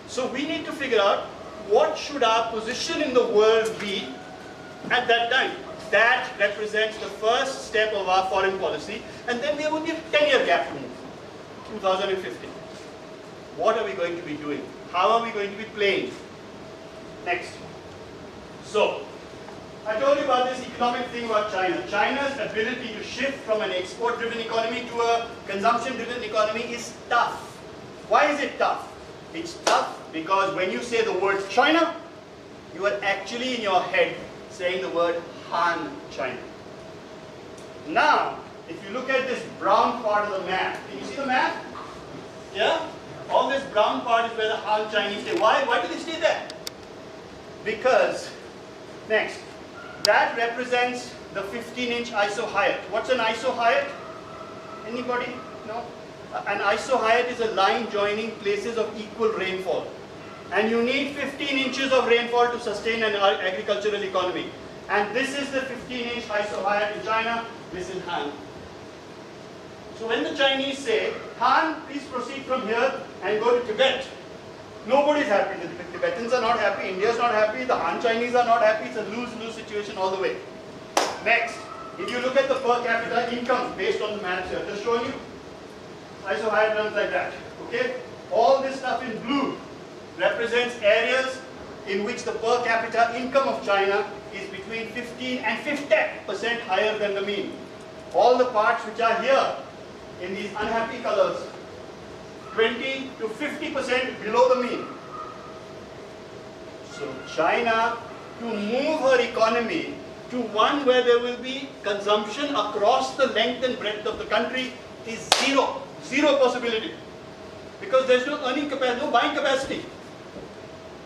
So we need to figure out what should our position in the world be at that time. That represents the first step of our foreign policy, and then there will be a 10-year gap to move, 2050. What are we going to be doing? How are we going to be playing? Next. So, I told you about this economic thing about China. China's ability to shift from an export-driven economy to a consumption-driven economy is tough. Why is it tough? It's tough because when you say the word China, you are actually in your head saying the word Han China. Now, if you look at this brown part of the map, can you see the map? Yeah? All this brown part is where the Han Chinese stay. Why do they stay there? Because, next, that represents the 15-inch isohyet. What's an isohyet? Anybody? No? An isohyet is a line joining places of equal rainfall. And you need 15 inches of rainfall to sustain an agricultural economy. And this is the 15-inch isohyet in China. This is Han. So when the Chinese say, Han, please proceed from here and go to Tibet, Nobody's happy. The Tibetans are not happy, India is not happy, the Han Chinese are not happy. It's a lose-lose situation all the way. Next, if you look at the per capita income based on the maps here, just showing you isohydrograms like that. Okay? All this stuff in blue represents areas in which the per capita income of China is between 15 and 50% higher than the mean. All the parts which are here in these unhappy colors, 20 to 50% below the mean. So China, to move her economy to one where there will be consumption across the length and breadth of the country is zero possibility. Because there's no earning capacity, no buying capacity,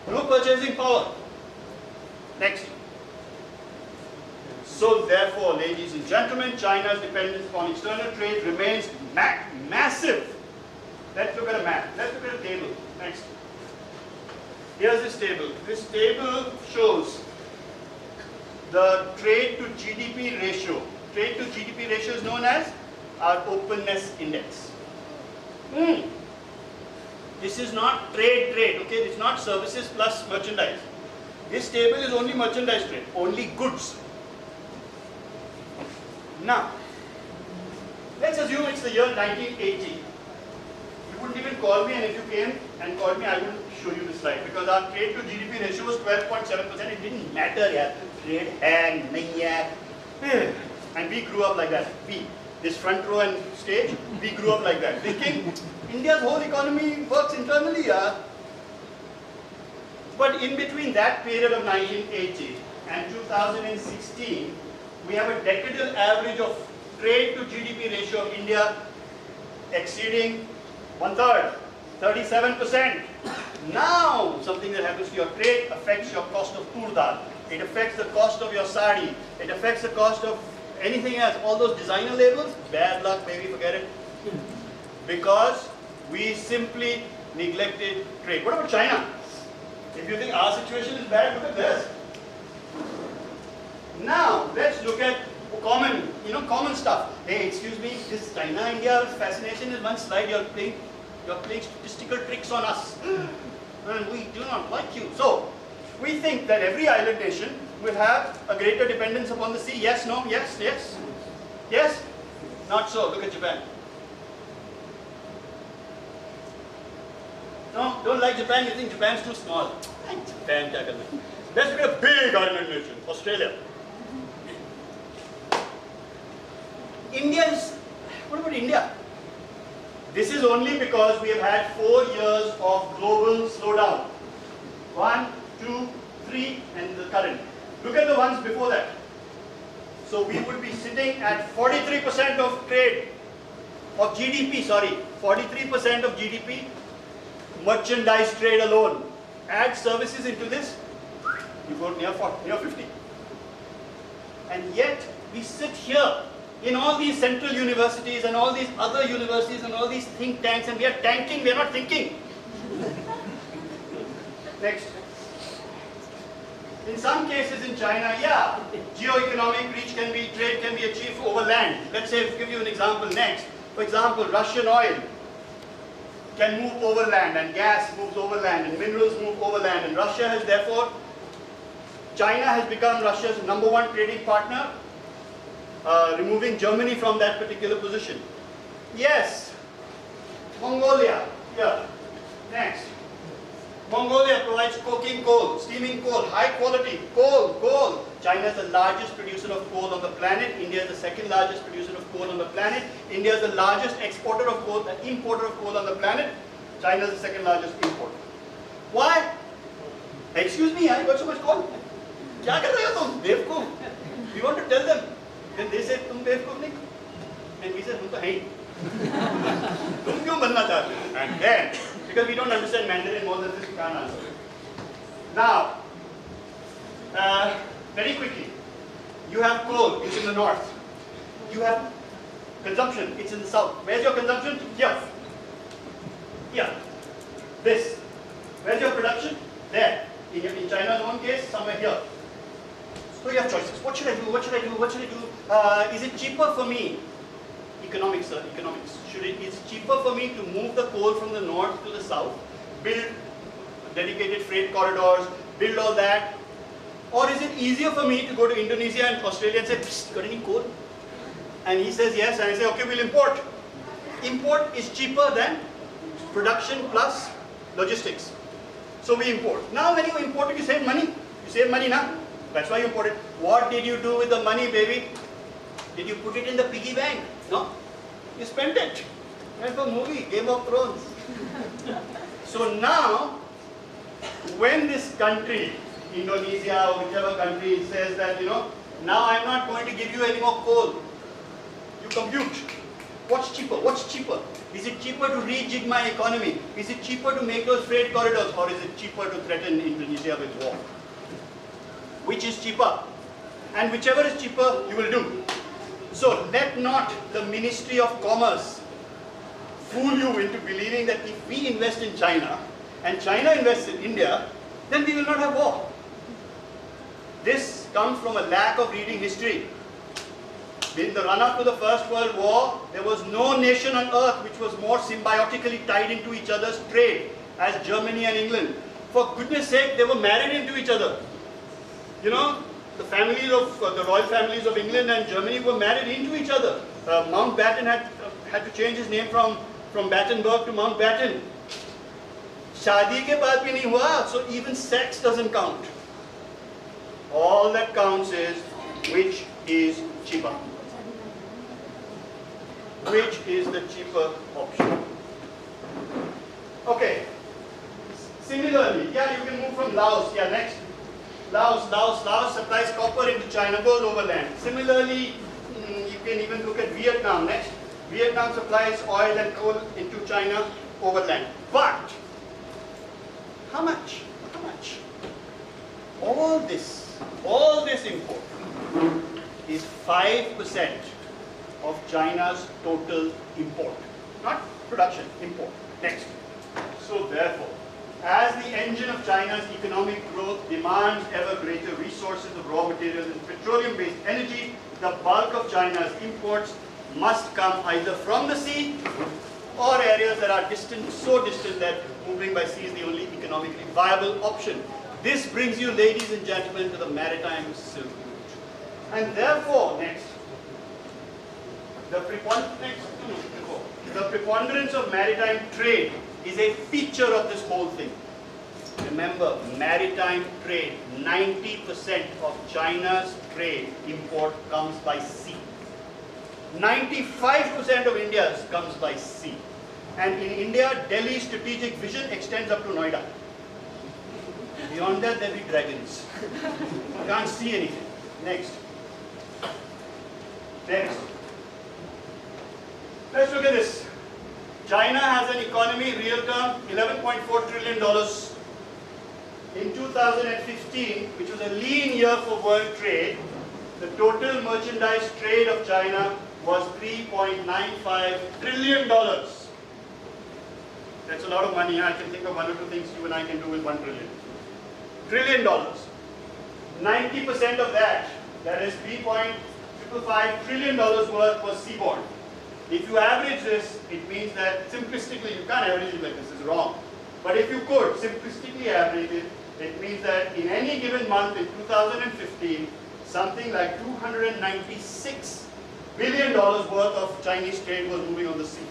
no purchasing power. Next. So therefore, ladies and gentlemen, China's dependence upon external trade remains massive. Let's look at a map. Let's look at a table. Next. Here's this table. This table shows the trade to GDP ratio. Trade to GDP ratio is known as our openness index. This is not trade, okay? It's not services plus merchandise. This table is only merchandise trade, only goods. Now, let's assume it's the year 1980. You wouldn't even call me, and if you came and called me, I wouldn't show you this slide because our trade to GDP ratio was 12.7%. It didn't matter, yeah. Trade and we grew up like that. This front row and stage, we grew up like that, thinking India's whole economy works internally, yeah. But in between that period of 1980 and 2016, we have a decadal average of trade to GDP ratio of India exceeding 1/3, 37%. Now, something that happens to your trade affects your cost of tur dal. It affects the cost of your sari. It affects the cost of anything else. All those designer labels, bad luck, baby, forget it. Because we simply neglected trade. What about China? If you think our situation is bad, look at this. Now, let's look at common stuff. Hey, excuse me, this China-India fascination is one slide. You're playing statistical tricks on us. And we do not like you. So, we think that every island nation will have a greater dependence upon the sea. Yes, no, yes, yes. Yes? Not so. Look at Japan. No, don't like Japan. You think Japan's too small. Like Japan, let's look at a big island nation, Australia. What about India? This is only because we have had 4 years of global slowdown. 1, 2, 3, and the current. Look at the ones before that. So we would be sitting at 43% of trade, of GDP, 43% of GDP, merchandise trade alone. Add services into this, you go near 50. And yet, we sit here in all these central universities and all these other universities and all these think tanks, and we are tanking, we are not thinking. Next. In some cases in China, yeah, geo-economic trade can be achieved over land. Let's say, give you an example next. For example, Russian oil can move overland, and gas moves overland, and minerals move overland, and Russia has therefore, China has become Russia's #1 trading partner, removing Germany from that particular position. Yes, Mongolia, yeah, next. Mongolia provides coking coal, steaming coal, high quality coal. China is the largest producer of coal on the planet. India is the second largest producer of coal on the planet. India is the largest importer of coal on the planet. China is the second largest importer. Why? Excuse me, I got so much coal. Kya kar rahe ho tum? Bevkoof. We want to tell them. Then they said, tum bevkoof nahi. And we said, hum to hai. Tum kyun banna chahte ho? And then, because we don't understand Mandarin more than this, we can't answer it. Now, very quickly, you have coal, it's in the north. You have consumption, it's in the south. Where's your consumption? Here. Here. This. Where's your production? There. In China's own case, somewhere here. So you have choices. What should I do? What should I do? What should I do? Is it cheaper for me? Economics, sir, economics. It's cheaper for me to move the coal from the north to the south, build dedicated freight corridors, build all that? Or is it easier for me to go to Indonesia and Australia and say, "Psst, got any coal?" And he says yes, and I say, okay, we'll import. Import is cheaper than production plus logistics. So we import. Now when you import it, you save money. You save money now. That's why you import it. What did you do with the money, baby? Did you put it in the piggy bank? No. You spent it. Went for a movie, Game of Thrones. So now, when this country, Indonesia or whichever country, says that, now I'm not going to give you any more coal. You compute. What's cheaper? What's cheaper? Is it cheaper to rejig my economy? Is it cheaper to make those freight corridors? Or is it cheaper to threaten Indonesia with war? Which is cheaper? And whichever is cheaper, you will do. So let not the Ministry of Commerce fool you into believing that if we invest in China and China invests in India, then we will not have war. This comes from a lack of reading history. In the run-up to the First World War, there was no nation on earth which was more symbiotically tied into each other's trade as Germany and England. For goodness sake, they were married into each other. The families of the royal families of England and Germany were married into each other. Mountbatten had to change his name from Battenberg to Mountbatten. Shadi ke baad bhi nahi hua, so even sex doesn't count. All that counts is which is cheaper. Which is the cheaper option. Okay. Similarly, you can move from Laos. Next. Laos supplies copper into China, goes overland. Similarly, you can even look at Vietnam. Next. Vietnam supplies oil and coal into China, overland. But, how much? How much? All this import is 5% of China's total import. Not production, import. Next. So therefore, as the engine of China's economic growth demands ever greater resources of raw materials and petroleum-based energy, the bulk of China's imports must come either from the sea or areas that are distant, so distant that moving by sea is the only economically viable option. This brings you, ladies and gentlemen, to the maritime Silk Route. And therefore, next, the preponderance of maritime trade is a feature of this whole thing. Remember, maritime trade, 90% of China's trade import comes by sea. 95% of India's comes by sea. And in India, Delhi's strategic vision extends up to Noida. Beyond that, there will be dragons. You can't see anything. Next. Let's look at this. China has an economy, real term, $11.4 trillion. In 2015, which was a lean year for world trade, the total merchandise trade of China was $3.95 trillion. That's a lot of money. I can think of one or two things you and I can do with $1 trillion. $1 trillion. 90% of that is $3.55 trillion worth was seaborne. If you average this, it means that simplistically, you can't average it like this, is wrong. But if you could simplistically average it, it means that in any given month in 2015, something like $296 billion worth of Chinese trade was moving on the sea.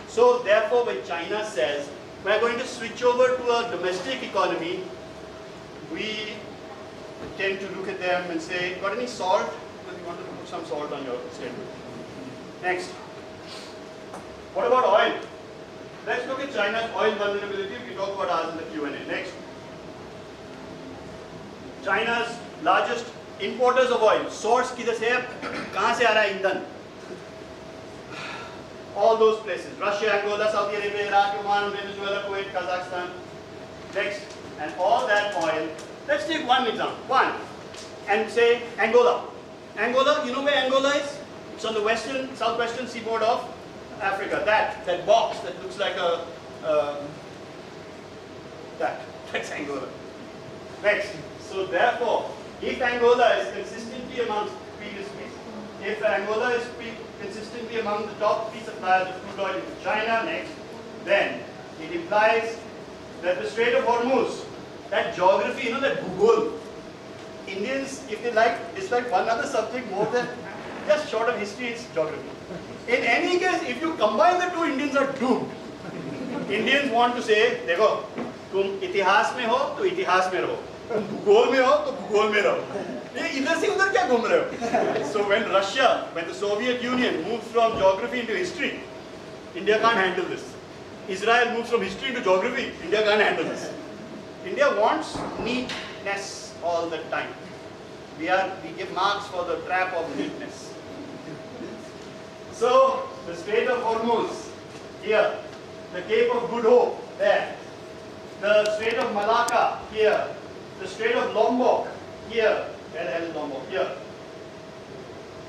So therefore, when China says, we're going to switch over to a domestic economy, we tend to look at them and say, got any salt? Because we wanted to put some salt on your statement. Next. What about oil? Let's look at China's oil vulnerability. We talk about ours in the Q&A. Next. China's largest importers of oil. Source किधर से है? कहाँ से आ रहा है ईंधन? All those places. Russia, Angola, Saudi Arabia, Iraq, Oman, Venezuela, Kuwait, Kazakhstan. Next. And all that oil. Let's take one example. And say Angola. Angola, you know where Angola is? It's on the southwestern seaboard of Africa. That box that looks like that's Angola. Next. So therefore, if Angola is consistently amongst consistently among the top 3 suppliers of crude oil into China, next, then it implies that the Strait of Hormuz, that geography, you know, that Google, Indians, if they dislike one other subject more than just short of history, it's geography. In any case, if you combine the two, Indians are doomed. Indians want to say, देखो, तुम इतिहास में हो तो इतिहास में रहो, तुम भूगोल में हो तो भूगोल में रहो. ये इधर से उधर क्या घूम रहे हो? So when the Soviet Union moves from geography into history, India can't handle this. Israel moves from history into geography, India can't handle this. India wants neatness all the time. We give marks for the trap of neatness. So, the Strait of Hormuz, here, the Cape of Good Hope, there, the Strait of Malacca, here, the Strait of Lombok, here, where the hell is Lombok? Here.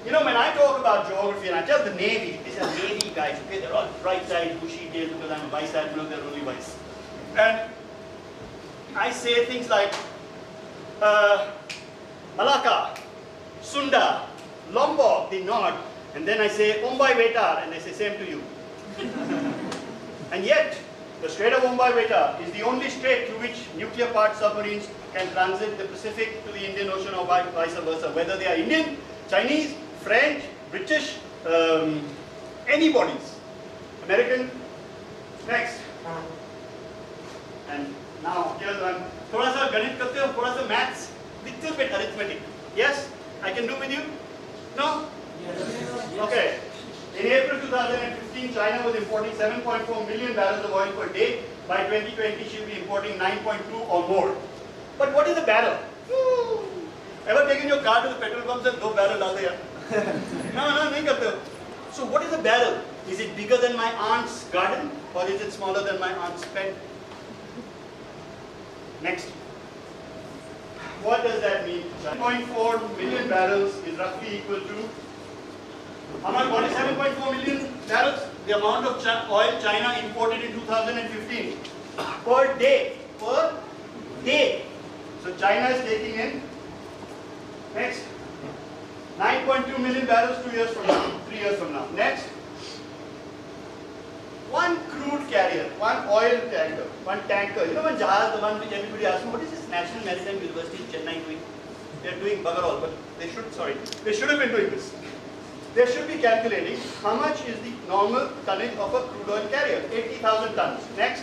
You know, when I talk about geography and I tell the Navy, these are Navy guys, okay, they're all bright-eyed, bushy-tailed because I'm a vice admiral, they're only vice. And I say things like Malacca, Sunda, Lombok, they nod. And then I say Mumbai Vetar, and they say same to you. And yet, the Strait of Mumbai Vetar is the only strait through which nuclear-powered submarines can transit the Pacific to the Indian Ocean or vice versa, whether they are Indian, Chinese, French, British, any bodies. American. Next. And now, here's one. Thoda sa ganit karte ho, thoda sa maths, little bit arithmetic. Yes? I can do with you? No? Okay. In April 2015, China was importing 7.4 million barrels of oil per day. By 2020, she'll be importing 9.2 or more. But what is a barrel? Ever taken your car to the petrol pump and no barrel dal diya? No, nahi karte ho. So what is a barrel? Is it bigger than my aunt's garden or is it smaller than my aunt's pet? Next. What does that mean? 7.4 million barrels is roughly equal to how much? What is 7.4 million barrels? The amount of oil China imported in 2015 per day. Per day. So China is taking in next 9.2 million barrels 2 years from now, 3 years from now. Next. One crude carrier, one oil tanker, one tanker. You know one jahaz, the one which everybody asks me, what is this National Maritime University in Chennai doing? They are doing bugger all, but they should have been doing this. They should be calculating how much is the normal tonnage of a crude oil carrier, 80,000 tons. Next,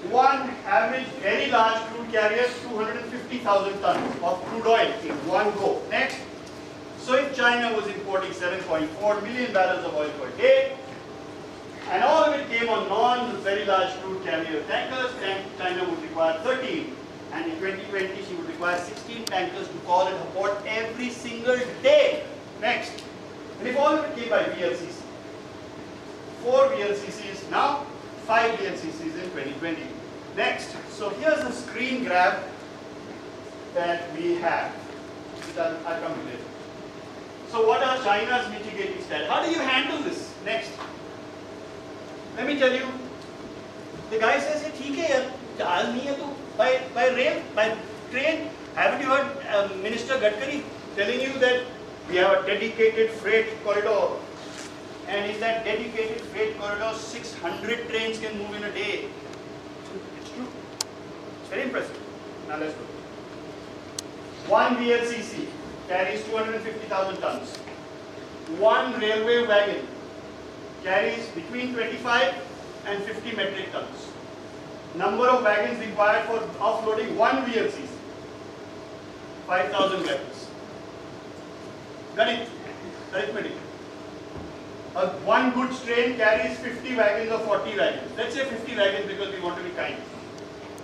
one average very large crude carrier, 250,000 tons of crude oil in one go. Next, so if China was importing 7.4 million barrels of oil per day, and all of it came on non-very large crude carrier tankers, then China would require 13. And in 2020, she would require 16 tankers to call at her port every single day. Next. And if all of it came by VLCC, 4 VLCCs now, 5 VLCCs in 2020. Next. So here's a screen grab that we have. I'll come to later. So what are China's mitigating strategies? How do you handle this? Next. Let me tell you, the guy says, "ठीक है यार, जहाज नहीं है तो by rail, by train." Haven't you heard Minister Gadkari telling you that we have a dedicated freight corridor, and in that dedicated freight corridor, 600 trains can move in a day. It's true. It's very impressive. Now let's go. One VLCC carries 250,000 tons. One railway wagon carries between 25 and 50 metric tons. Number of wagons required for offloading one VLCC, 5,000 wagons. Ganit, arithmetic. One goods train carries 50 wagons or 40 wagons. Let's say 50 wagons because we want to be kind.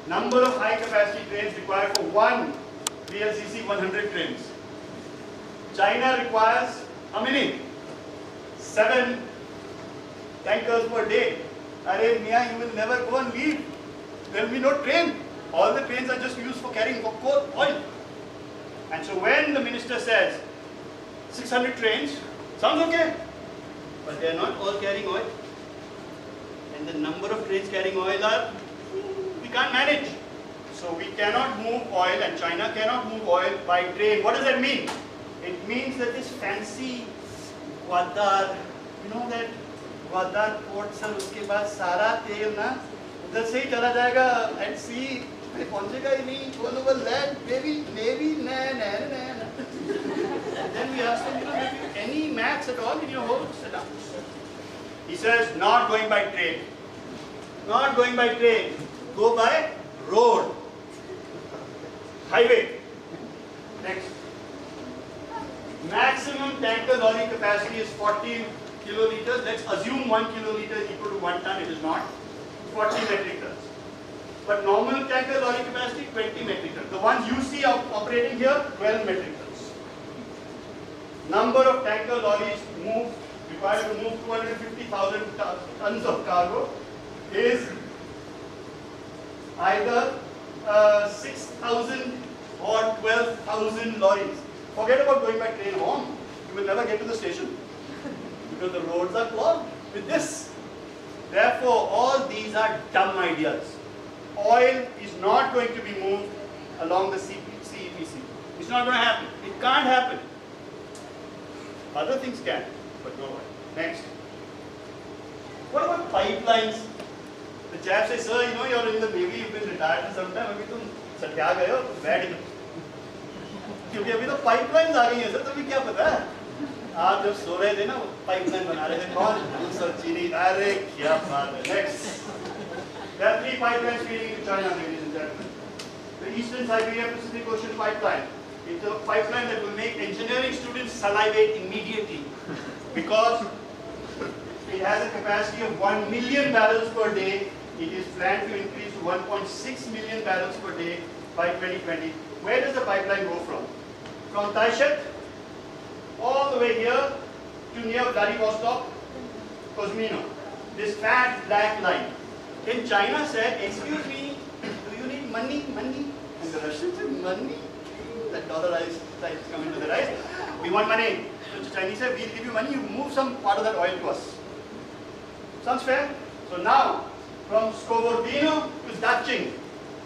Number of high capacity trains required for one VLCC, 100 trains. China requires how many? 7 tankers per day. Arey Mia, you will never go and leave. There will be no train. All the trains are just used for carrying coal, oil. And so when the minister says 600 trains, sounds okay, but they are not all carrying oil. And the number of trains carrying oil are, we can't manage. So we cannot move oil, and China cannot move oil by train. What does that mean? It means that this fancy Gwadar, you know that Gwadar port, sir, uske baad sara tel na इधर से ही चला जाएगा at sea, कहीं पहुंचेगा ही नहीं, all over land, maybe, nah. Then we asked him, have you any maths at all in your whole setup? He says, not going by train. Not going by train. Go by road. Highway. Next. Maximum tanker lorry capacity is 40 kiloliters. Let's assume 1 kiloliter is equal to 1 ton. It is not. 40 metric tons. But normal tanker lorry capacity 20 metric tons. The ones you see operating here, 12 metric tons. Number of tanker lorries required to move 250,000 tons of cargo is either 6,000 or 12,000 lorries. Forget about going by train home. You will never get to the station because the roads are clogged with this. Therefore, all these are dumb ideas. Oil is not going to be moved along the CEPC. It's not going to happen. It can't happen. Other things can, but no oil. Next. What about pipelines? The chap says, sir, you know you're in the Navy, you've been retired for some time, अभी तुम सत्या गए हो, बैठ गए. क्योंकि अभी तो pipelines आ गई हैं सर, तो अभी क्या पता है? आप जब सो रहे थे ना, वो पाइपलाइन बना रहे थे, कौन? सर चीनी, अरे क्या बात है. Next. There are 3 pipelines feeding into China, ladies and gentlemen. The Eastern Siberia Pacific Ocean pipeline. It's a pipeline that will make engineering students salivate immediately because it has a capacity of 1 million barrels per day. It is planned to increase to 1.6 million barrels per day by 2020. Where does the pipeline go from? From Taishet all the way here to near Vladivostok, Kozmino. This fat black line. Then China said, excuse me, do you need money? And the Russians said, money? The dollarized price coming to the rise. We want money. So the Chinese said, we'll give you money, you move some part of that oil to us. Sounds fair? So now, from Skobordino to Daching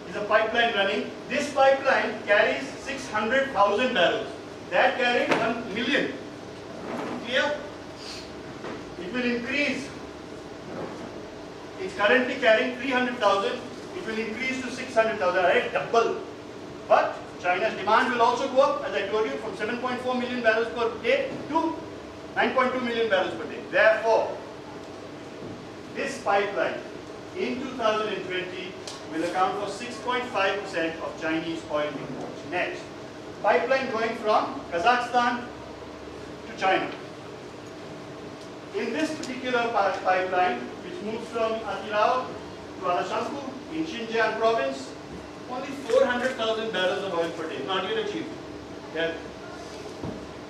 is a pipeline running. This pipeline carries 600,000 barrels. That carried 1 million. Clear? It will increase. It's currently carrying 300,000. It will increase to 600,000, right? Double. But China's demand will also go up, as I told you, from 7.4 million barrels per day to 9.2 million barrels per day. Therefore, this pipeline in 2020 will account for 6.5% of Chinese oil imports. Next, pipeline going from Kazakhstan to China. In this particular pipeline, which moves from Atirao to Alashankou in Xinjiang province, only 400,000 barrels of oil per day, not yet achieved. Yeah.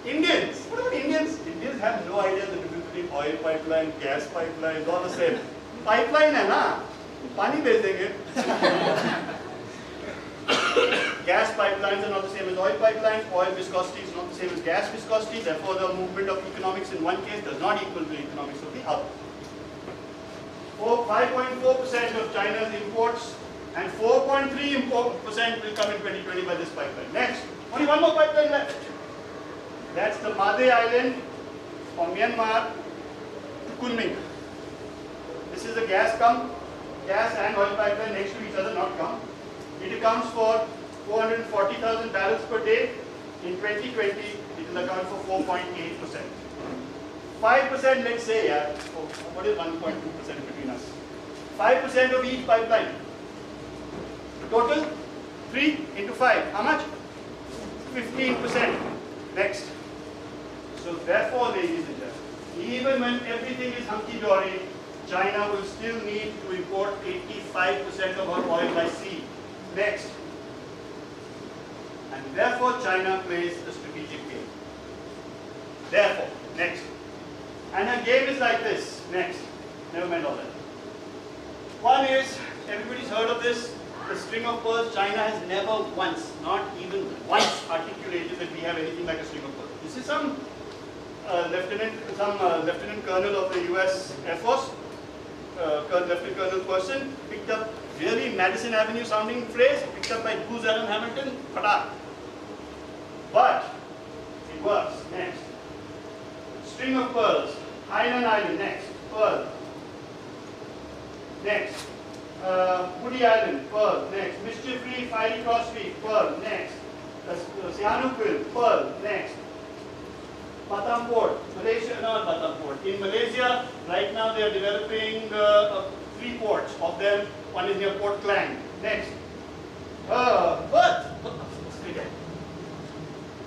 Indians, what about Indians? Indians have no idea the difference between oil pipeline, gas pipeline, it's all the same. Pipeline hai na, pani bhej denge. Gas pipelines are not the same as oil pipelines, oil viscosity is not the same as gas viscosity, therefore the movement of economics in one case does not equal to the economics of the other. 5.4% of China's imports and 4.3% will come in 2020 by this pipeline. Next, only one more pipeline left. That's the Made Island from Myanmar to Kunming. This is a gas and oil pipeline next to each other, not come. It accounts for 440,000 barrels per day. In 2020, it will account for 4.8%. 5%, let's say, yeah. What is 1.2% between us? 5% of each pipeline. Total 3 into 5. How much? 15%. Next. So therefore, ladies and gentlemen, even when everything is hunky-dory, China will still need to import 85% of our oil by sea. Next. And therefore, China plays a strategic game. Therefore, next. And her game is like this. Next. Never mind all that. One is, everybody's heard of this, the string of pearls. China has never once, not even once, articulated that we have anything like a string of pearls. This is some lieutenant colonel of the US Air Force, Lieutenant Colonel person, picked up really Madison Avenue sounding phrase, picked up by Booz Allen Hamilton, Patak. But it works. Next. String of pearls. Hainan Island. Next. Pearl. Next. Woody Island, Pearl, next. Mischief Reef, Fiery Cross Reef, Pearl, next. Sihanouk, Pearl, next. Batam Port, Malaysia, not Batam Port. In Malaysia, right now they are developing 3 ports. Of them, one is near Port Klang. Next. Australia.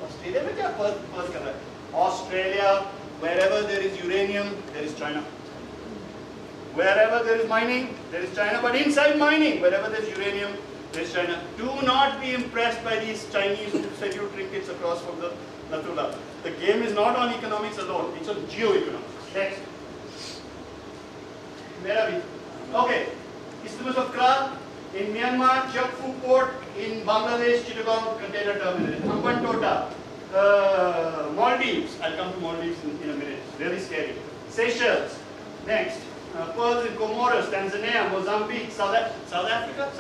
Australia में क्या Perth कर रहा है? Australia, wherever there is uranium, there is China. Wherever there is mining, there is China. But inside mining, wherever there is uranium, there is China. Do not be impressed by these Chinese who send you trinkets across from the Natula. The game is not on economics alone, it's on geoeconomics. Next. Where are we? Okay. Isthmus of Kra, in Myanmar, Chakfu Port, in Bangladesh, Chittagong Container Terminal, Hambantota, Maldives. I'll come to Maldives in a minute. Really scary. Seychelles. Next. Pearls in Comoros, Tanzania, Mozambique, South Africa.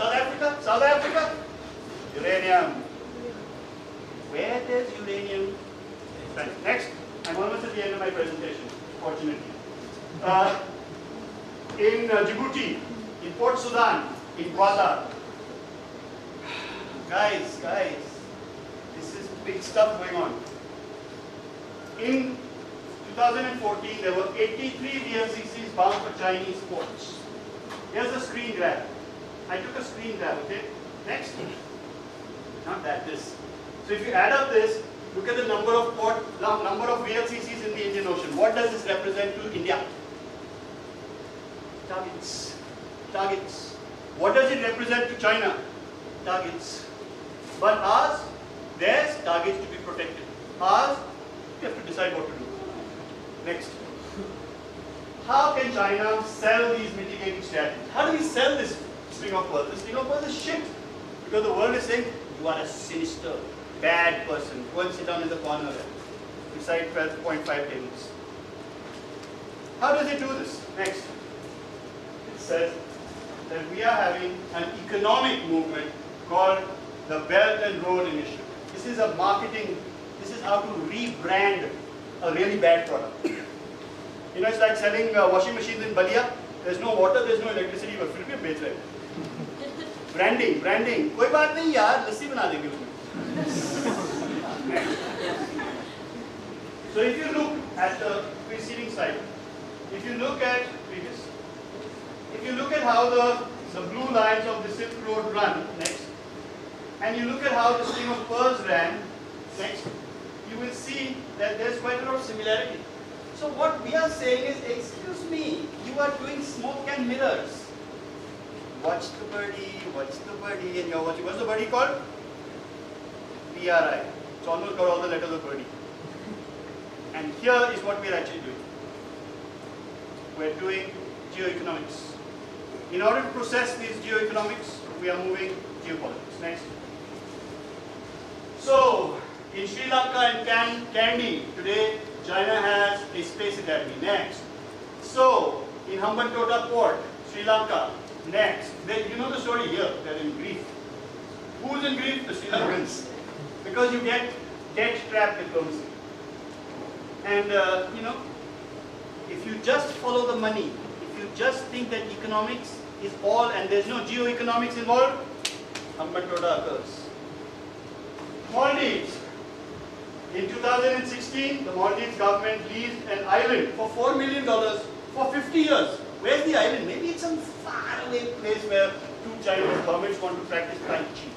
Uranium. Where there's uranium? Right. Next. I'm almost at the end of my presentation, fortunately. In Djibouti, in Port Sudan, in Gwadar. Guys, this is big stuff going on. In 2014, there were 83 VLCCs bound for Chinese ports. Here's a screen grab. I took a screen grab, okay? Next. Not that, this. So if you add up this, look at the number of VLCCs in the Indian Ocean. What does this represent to India? Targets. What does it represent to China? Targets. But ours, theirs, targets to be protected. Ours, we have to decide what to do. Next. How can China sell these mitigating strategies? How do we sell this string of pearls? This string of pearls is shit. Because the world is saying, you are a sinister, bad person. Go and sit down in the corner there, beside 12.5 tables. How does it do this? Next. It says that we are having an economic movement called the Belt and Road Initiative. This is a marketing, this is how to rebrand a really bad product. You know, it's like selling washing machines in Balia. There's no water, there's no electricity, but फिर भी बेच रहे हैं. Branding. कोई बात नहीं यार, लस्सी बना देंगे उसमें. So if you look at the preceding slide, if you look at how the blue lines of the Silk Road run, next, and you look at how the string of pearls ran, next, you will see that there's quite a lot of similarity. So what we are saying is, excuse me, you are doing smoke and mirrors. Watch the birdie, and you're watching. What's the birdie called? PRI. It's almost got all the letters of birdie. And here is what we're actually doing. We're doing geoeconomics. In order to process these geoeconomics, we are moving geopolitics. Next. So, in Sri Lanka and Kandy, today China has a space academy. Next. So, in Hambantota Port, Sri Lanka. Next. You know the story here, they're in grief. Who's in grief? The Sri Lankans. Because you get debt-trap diplomacy. And, if you just follow the money, if you just think that economics is all and there's no geoeconomics involved, Hambantota occurs. Maldives. In 2016, the Maldives government leased an island for $4 million for 50 years. Where's the island? Maybe it's some faraway place where two Chinese governments want to practice Tai Chi.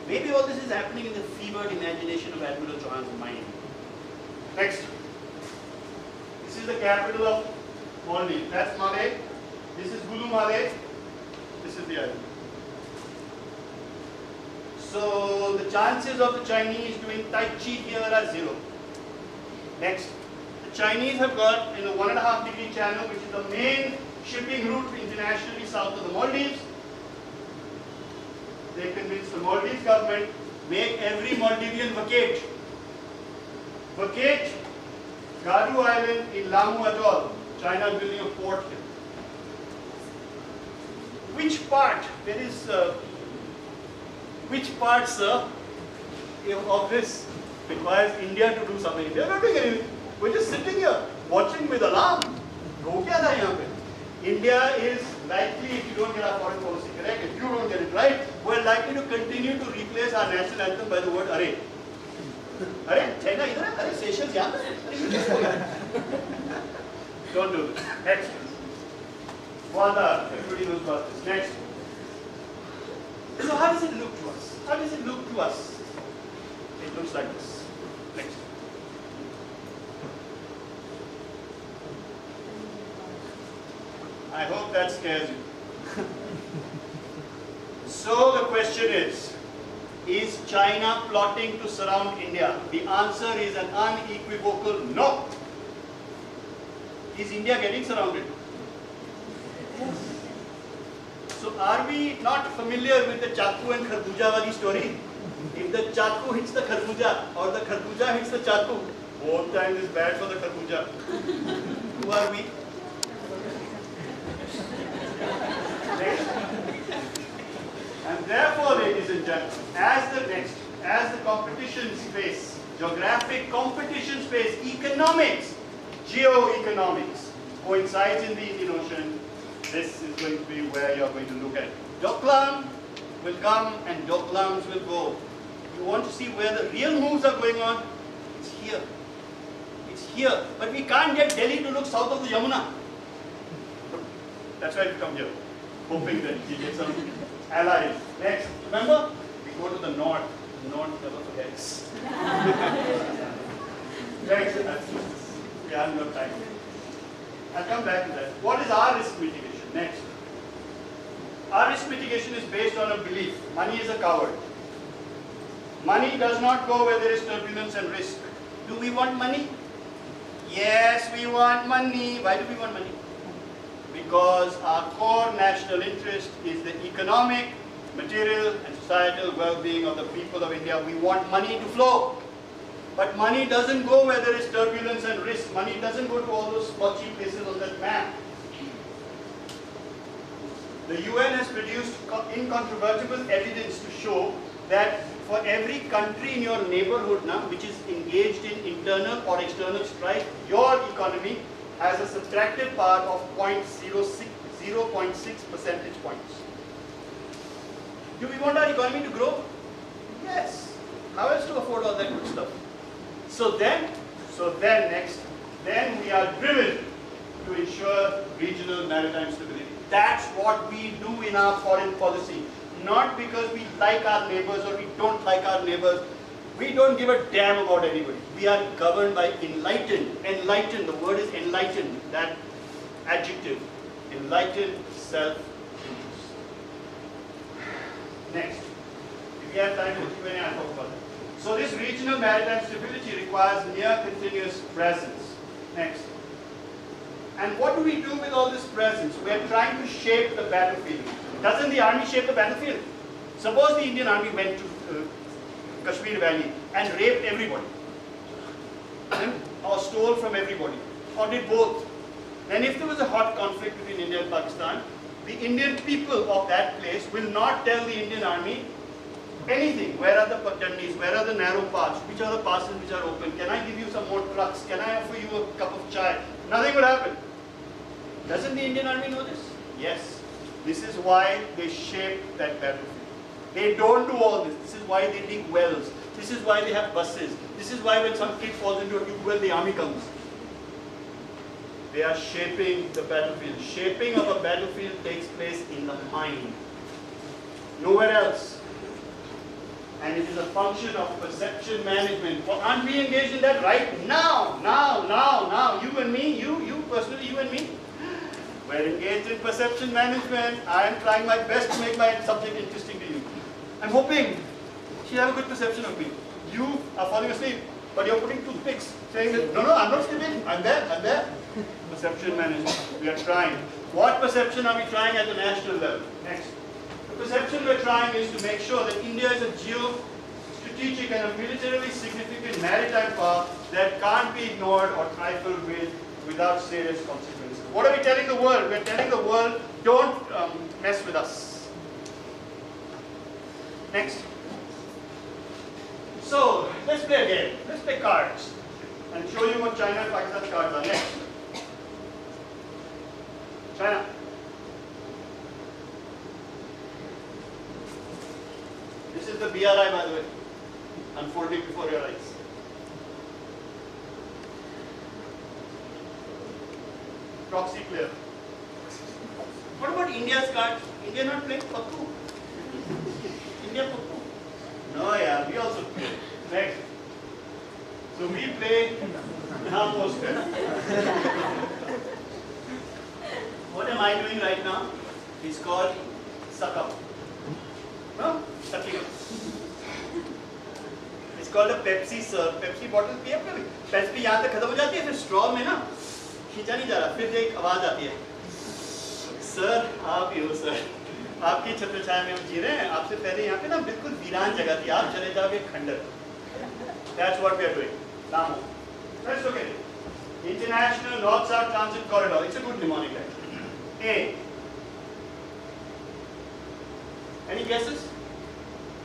Maybe all this is happening in the fevered imagination of Admiral Chauhan's mind. Next. This is the capital of Maldives. That's Malé. This is Gulu Malé. This is the island. So the chances of the Chinese doing Tai Chi here are 0. Next. The Chinese have got in the 1.5-degree channel, which is the main shipping route internationally south of the Maldives. They convinced the Maldives government, make every Maldivian vacate. Vacate Gadu Island in Lamu Atoll. China is building a port here. Which part? There is which part, sir, of this requires India to do something? They are not doing anything. We're just sitting here watching with alarm. हो क्या था यहाँ पे? India is likely, if you don't get our foreign policy correct, if you don't get it right, we're likely to continue to replace our national anthem by the word "Arey." Arey, China, idhar hai? Arey, Seychelles, yahan hai? Arey, you just forgot. Don't do this. Next. Wanda, everybody knows about this. Next. So how does it look to us? How does it look to us? It looks like this. Next. I hope that scares you. So the question is China plotting to surround India? The answer is an unequivocal no. Is India getting surrounded? Yes. So are we not familiar with the Chaku and Kharbuja wali story? If the Chaku hits the Kharbuja or the Kharbuja hits the Chaku, both times is bad for the Kharbuja. Who are we? Next. And therefore, ladies and gentlemen, as the competition space, geographic competition space, economics, geoeconomics coincides in the Indian Ocean, this is going to be where you're going to look at. Doklam will come and Doklams will go. You want to see where the real moves are going on? It's here. It's here. But we can't get Delhi to look south of the Yamuna. That's why we come here, hoping that we get some allies. Next, remember? We go to the north. The north never forgets. Next, we have no time. I'll come back to that. What is our risk mitigation? Next. Our risk mitigation is based on a belief. Money is a coward. Money does not go where there is turbulence and risk. Do we want money? Yes, we want money. Why do we want money? Because our core national interest is the economic, material and societal well-being of the people of India. We want money to flow. But money doesn't go where there is turbulence and risk. Money doesn't go to all those spotty places on that map. The UN has produced incontrovertible evidence to show that for every country in your neighborhood now which is engaged in internal or external strife, your economy has a subtractive power of 0.6 percentage points. Do we want our economy to grow? Yes. How else to afford all that good stuff? So then we are driven to ensure regional maritime stability. That's what we do in our foreign policy. Not because we like our neighbors or we don't like our neighbors. We don't give a damn about anybody. We are governed by enlightened. Enlightened, the word is enlightened. That adjective. Enlightened self-interest. Next. If you have time for Q&A, I'll talk about that. So this regional maritime stability requires near continuous presence. Next. And what do we do with all this presence? We are trying to shape the battlefield. Doesn't the army shape the battlefield? Suppose the Indian army went to Kashmir Valley and raped everybody. Or stole from everybody. Or did both. Then if there was a hot conflict between India and Pakistan, the Indian people of that place will not tell the Indian army anything. Where are the patandis? Where are the narrow paths? Which are the passes which are open? Can I give you some more trucks? Can I offer you a cup of chai? Nothing would happen. Doesn't the Indian army know this? Yes. This is why they shape that battlefield. They don't do all this. This is why they dig wells. This is why they have buses. This is why when some kid falls into a tube well, the army comes. They are shaping the battlefield. Shaping of a battlefield takes place in the mind. Nowhere else. And it is a function of perception management. Well, aren't we engaged in that right now? Now. You and me, you personally, you and me. We're engaged in perception management. I am trying my best to make my subject interesting to you. I'm hoping you have a good perception of me. You are falling asleep, but you're putting toothpicks, saying that, no, I'm not sleeping. I'm there. Perception management. We are trying. What perception are we trying at the national level? Next. The perception we're trying is to make sure that India is a geostrategic and a militarily significant maritime power that can't be ignored or trifled with without serious consequences. What are we telling the world? We're telling the world, don't mess with us. Next. So, let's play a game. Let's play cards and show you what China and Pakistan's cards are. Next. China. is the BRI, by the way, unfolding before your eyes. Proxy player. What about India's card? India not playing Pakku? India Pakku? No, yeah, we also play. Next. So we play poster. What am I doing right now? It's called suck up. No? Sucking up. It's called a Pepsi, sir. Pepsi bottle पिया कभी? Pepsi यहाँ तक खत्म हो जाती है, फिर straw में ना खींचा नहीं जा रहा, फिर एक आवाज आती है. Sir, आप ही हो sir. आपकी छत्र छाया में हम जी रहे हैं. आपसे पहले यहाँ पे ना बिल्कुल वीरान जगह थी. आप चले जाओगे खंडर. That's what we are doing. Now, let's look at it. International North-South Transit Corridor. It's a good mnemonic. A. Any guesses?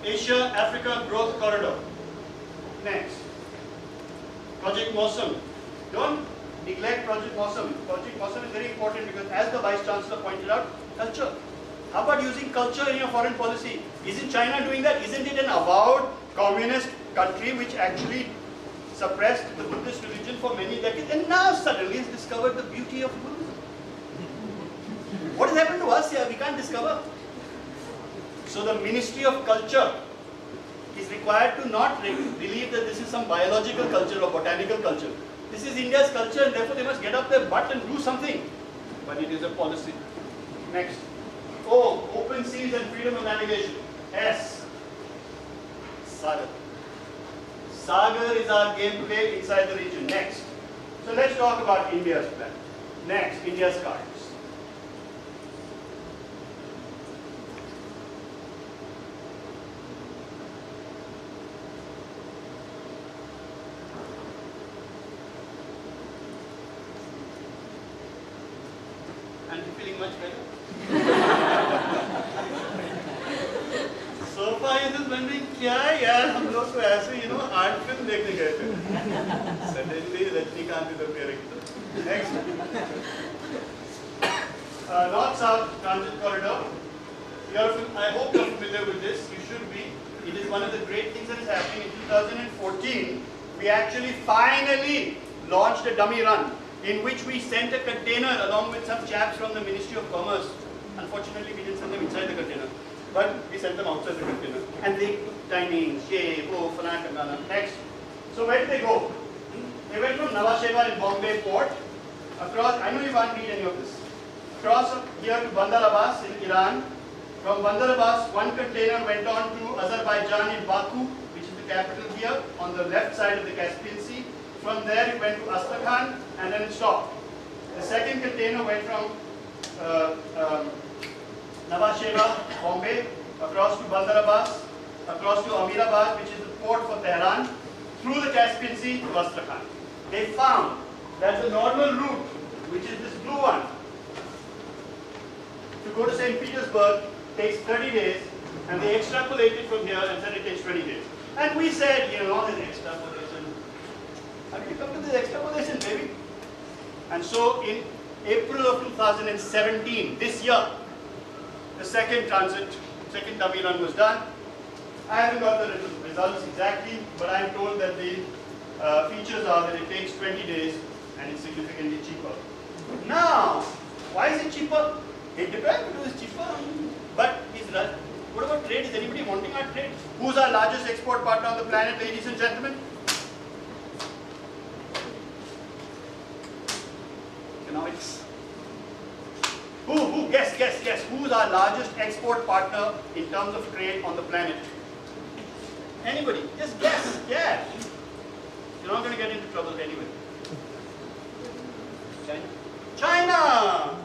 Asia-Africa Growth Corridor. Next. Project Mosam. Don't neglect Project Mosam. Project Mosam is very important because, as the Vice Chancellor pointed out, culture. How about using culture in your foreign policy? Isn't China doing that? Isn't it an avowed communist country which actually suppressed the Buddhist religion for many decades and now suddenly has discovered the beauty of Buddhism? What has happened to us here? We can't discover. So the Ministry of Culture is required to not believe that this is some biological culture or botanical culture. This is India's culture and therefore they must get up their butt and do something. But it is a policy. Next. O. Open seas and freedom of navigation. S. Sagar. Sagar is our gameplay inside the region. Next. So let's talk about India's plan. Next, India's cards. And you feeling much better? So far, you just wondering, क्या यार हम लोग तो ऐसे art film देखने गए थे. Suddenly, Rajinikanth इधर पे रखी. Next, North-South Transit Corridor. I hope you're familiar with this. You should be. It is one of the great things that is happening. In 2014, we actually finally launched a dummy run in which we sent a container along with some chaps from the Ministry of Commerce. Unfortunately, we didn't send them inside the container, but we sent them outside the container. And they took timing, shape, Fanakandana. Next. So where did they go? They went from Navasheva in Bombay port, across, I know you can't read any of this, across here to Bandar Abbas in Iran. From Bandar Abbas, one container went on to Azerbaijan in Baku, which is the capital here, on the left side of the Caspian Sea. From there it went to Astrakhan and then it stopped. The second container went from Navasheva, Bombay, across to Bandar Abbas, across to Amirabad, which is the port for Tehran, through the Caspian Sea to Astrakhan. They found that the normal route, which is this blue one, to go to St. Petersburg takes 30 days, and they extrapolated from here and said it takes 20 days. And we said, this extrapolation. How did you come to this extrapolation, baby? And so in April of 2017, this year, the second dummy run was done. I haven't got the results exactly, but I'm told that the features are that it takes 20 days and it's significantly cheaper. Now, why is it cheaper? It depends, because it's cheaper. But what about trade? Is anybody wanting our trade? Who's our largest export partner on the planet, ladies and gentlemen? Economics. Who? Guess. Who's our largest export partner in terms of trade on the planet? Anybody? Just guess. Yeah. You're not going to get into trouble anyway. China.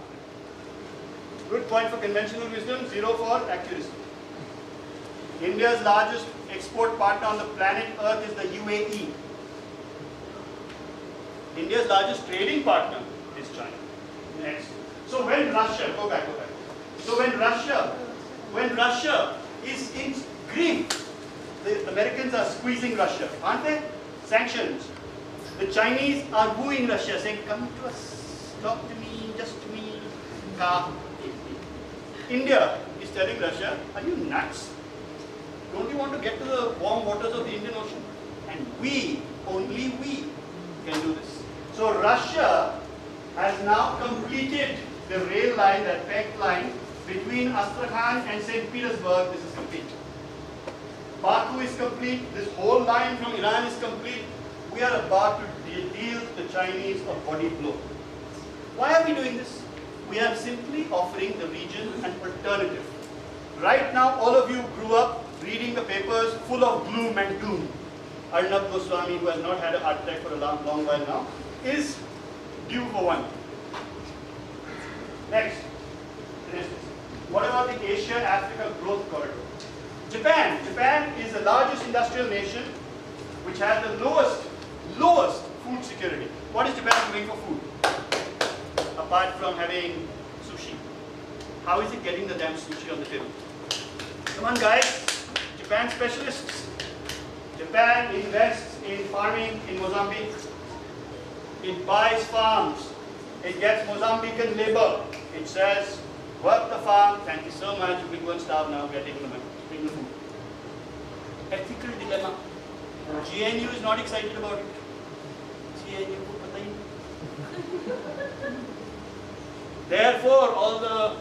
Good point for conventional wisdom, 0 for accuracy. India's largest export partner on the planet Earth is the UAE. India's largest trading partner is China. Next. So when Russia, go back. So when Russia is in grief, the Americans are squeezing Russia, aren't they? Sanctions. The Chinese are wooing Russia, saying, come to us, talk to me, just to me. India is telling Russia, are you nuts? Don't you want to get to the warm waters of the Indian Ocean? And we, only we, can do this. So Russia has now completed the rail line, that PEC line, between Astrakhan and St. Petersburg. This is complete. Baku is complete. This whole line from Iran is complete. We are about to deal the Chinese a body blow. Why are we doing this? We are simply offering the region an alternative. Right now, all of you grew up reading the papers full of gloom and doom. Arnab Goswami, who has not had a heart attack for a long while now, is due for one. Next. What about the Asia-Africa growth corridor? Japan. Japan is the largest industrial nation which has the lowest food security. What is Japan doing for food? Apart from having sushi. How is it getting the damn sushi on the table? Come on guys, Japan specialists. Japan invests in farming in Mozambique. It buys farms. It gets Mozambican labor. It says, work the farm, thank you so much, we won't starve now, we are taking the money, taking the food. Ethical dilemma. GNU is not excited about it. GNU ko pata hi nahi. Therefore, all the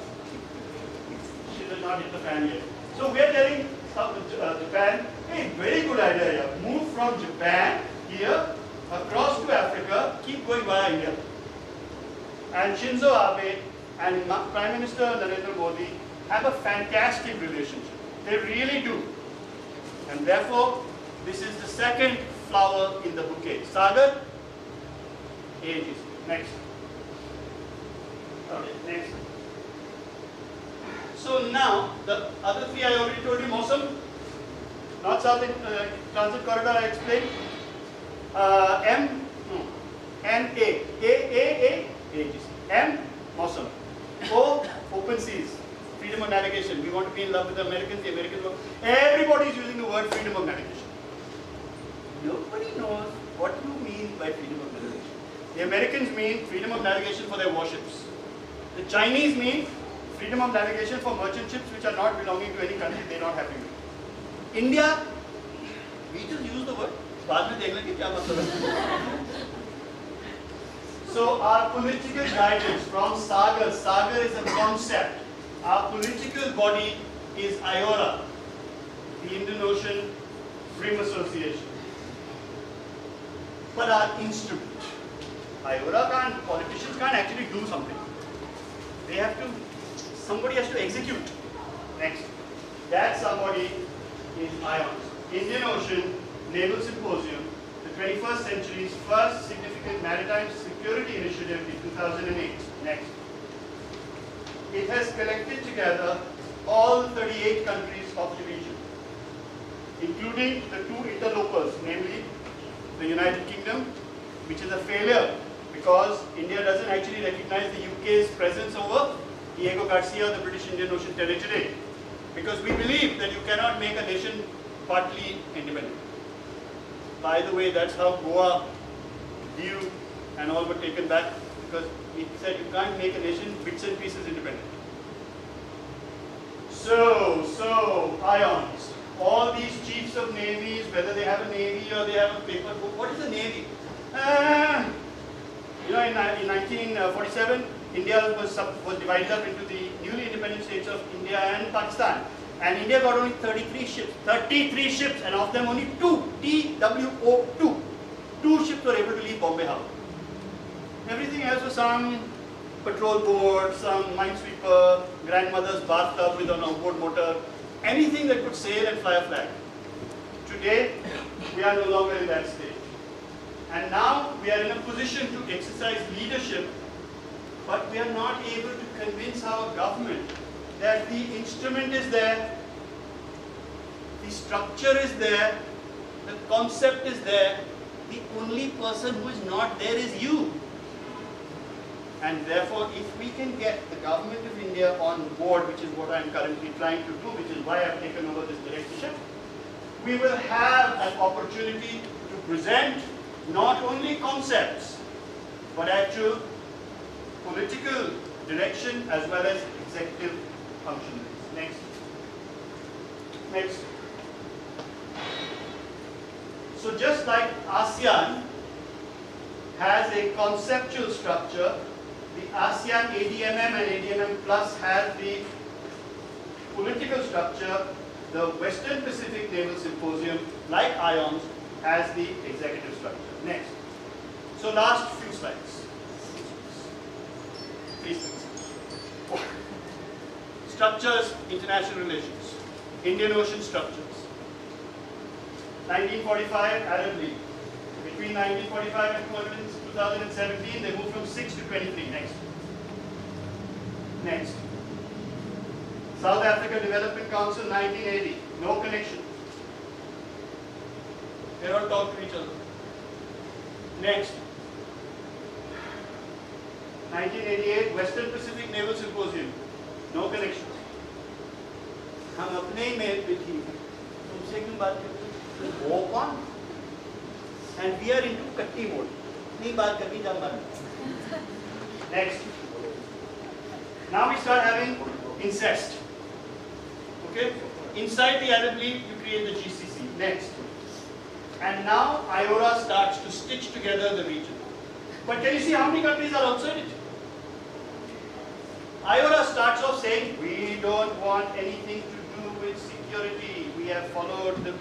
shit is not hit the fan yet. So we are telling Japan, hey, very good idea here. Move from Japan here across to Africa, keep going via India. And Shinzo Abe and Prime Minister Narendra Modi have a fantastic relationship. They really do. And therefore, this is the second flower in the bouquet. Sagar, ages. Next. Okay, next. So now, the other three I already told you, Mosam, North South Transit Corridor I explained. Ages. M, Mosam. O, open seas, freedom of navigation. We want to be in love with the Americans want. Everybody is using the word freedom of navigation. Nobody knows what you mean by freedom of navigation. The Americans mean freedom of navigation for their warships. The Chinese mean freedom of navigation for merchant ships which are not belonging to any country they are not happy with. India, we just use the word. So our political guidance from Sagar is a concept. Our political body is IORA, the Indian Ocean Rim Association. But our instrument, IORA politicians can't actually do something. They have to, somebody has to execute. Next. That somebody is IONS, Indian Ocean Naval Symposium, the 21st century's first significant maritime security initiative in 2008. Next. It has collected together all 38 countries of the region, including the two interlopers, namely the United Kingdom, which is a failure because India doesn't actually recognize the UK's presence over Diego Garcia, the British Indian Ocean Territory, because we believe that you cannot make a nation partly independent. By the way, that's how Goa, Diu and all were taken back, because it said you can't make a nation bits and pieces independent. So, IONS. All these chiefs of navies, whether they have a navy or they have a paper book. What is a navy? In 1947, India was divided up into the newly independent states of India and Pakistan. And India got only 33 ships. 33 ships, and of them only 2, TWO2. 2 ships were able to leave Bombay Harbor. Everything else was some patrol boat, some minesweeper, grandmother's bathtub with an outboard motor, anything that could sail and fly a flag. Today, we are no longer in that stage. And now we are in a position to exercise leadership, but we are not able to convince our government that the instrument is there, the structure is there, the concept is there, the only person who is not there is you. And therefore, if we can get the government of India on board, which is what I am currently trying to do, which is why I have taken over this directorship, we will have an opportunity to present not only concepts, but actual political direction as well as executive functionaries. Next. So just like ASEAN has a conceptual structure, the ASEAN ADMM and ADMM Plus has the political structure. The Western Pacific Naval Symposium, like IONS, has the executive structure. Next. So last few slides. Please. Structures, international relations. Indian Ocean structures. 1945, Arab League. Between 1945 and 2017, they moved from 6 to 23. Next. Next. South Africa Development Council, 1980. No connection. They don't talk to each other. Next. 1988, Western Pacific Naval Symposium. No connection. हम अपने ही mail पे थी, तुमसे क्यों बात करते? वो कौन? And we are into कट्टी mode. नहीं बात करनी जब मर. Next. Now we start having incest. Okay? Inside the Arab League, you create the GCC. Next. And now IORA starts to stitch together the region. But can you see how many countries are outside it? IORA starts off saying, we don't want anything to do with security. We have followed the...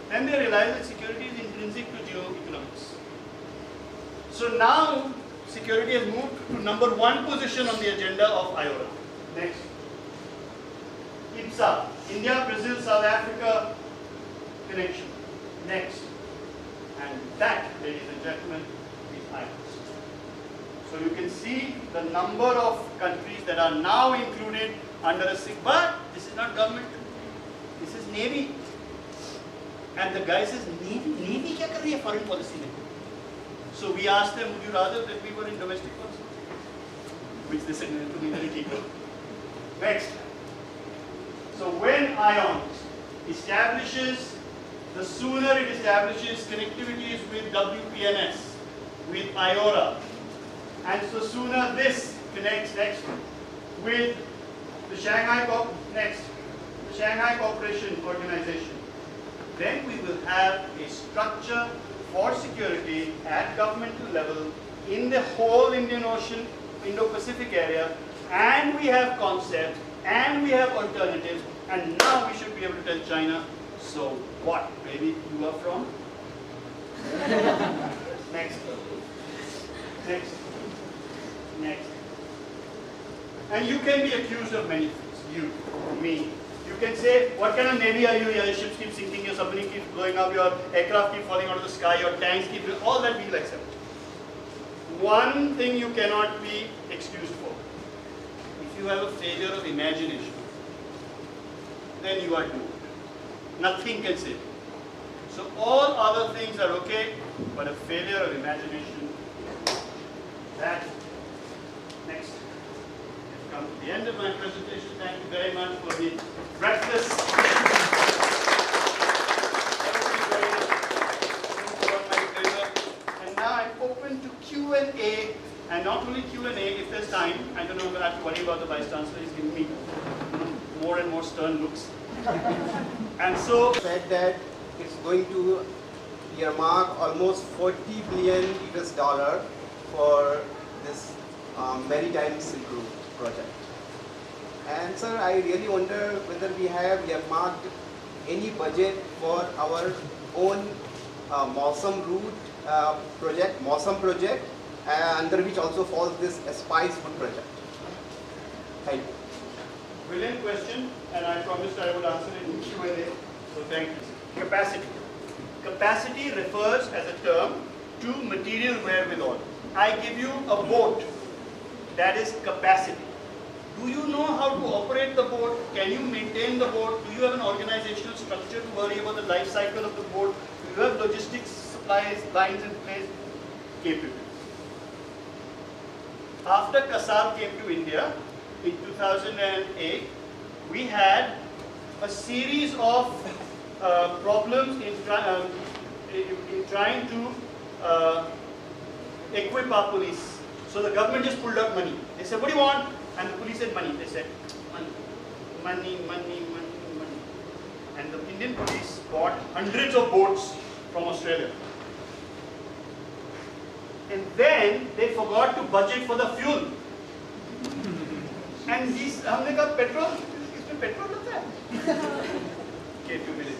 Then they realize that security is intrinsic to geoeconomics. So now, security has moved to #1 position on the agenda of IORA. Next. IPSA, India, Brazil, South Africa connection. Next. And that, ladies and gentlemen, is IORA. So you can see the number of countries that are now included under a SIG. But this is not government. This is Navy. And the guy says, Navy kya kar rahi hai foreign policy mein? So we asked them, would you rather that we were in domestic policy? Which they said, to me, very keen. Next. So when IONS establishes, the sooner it establishes connectivities with WPNS, with IORA, and so sooner this connects next with the Shanghai Cooperation Organization, then we will have a structure for security at governmental level in the whole Indian Ocean, Indo-Pacific area, and we have concepts, and we have alternatives, and now we should be able to tell China, so what, baby, you are from? Next. Next. Next. And you can be accused of many things. You, me. You can say, what kind of navy are you? Your ships keep sinking, your submarine keeps blowing up, your aircraft keep falling out of the sky, your tanks keep... All that we will accept. One thing you cannot be excused for. If you have a failure of imagination, then you are doomed. Nothing can save you. So all other things are okay, but a failure of imagination, that... Next. I've come to the end of my presentation. Thank you very much for the breathless. And now I'm open to Q&A, and not only Q&A, if there's time. I don't know if I have to worry about the Vice Chancellor. He's giving me more and more stern looks. And so said that it's going to earmark almost $40 billion for this Maritime Silk Route project. And sir, I really wonder whether we have earmarked any budget for our own Mausam route project, under which also falls this Spice Food project. Thank you. Brilliant question, and I promised I would answer it in Q&A, so thank you. Capacity. Capacity refers as a term to material wherewithal. I give you a boat, that is capacity. Do you know how to operate the boat? Can you maintain the boat? Do you have an organizational structure to worry about the life cycle of the boat? Do you have logistics, supplies, lines in place? Capabilities. After Kasal came to India in 2008, we had a series of problems in trying to equip our police. So the government just pulled out money. They said, what do you want? And the police said money. They said, money. And the Indian police bought hundreds of boats from Australia. And then they forgot to budget for the fuel. And these, हमने कहा petrol, इसमें petrol होता है. Capability.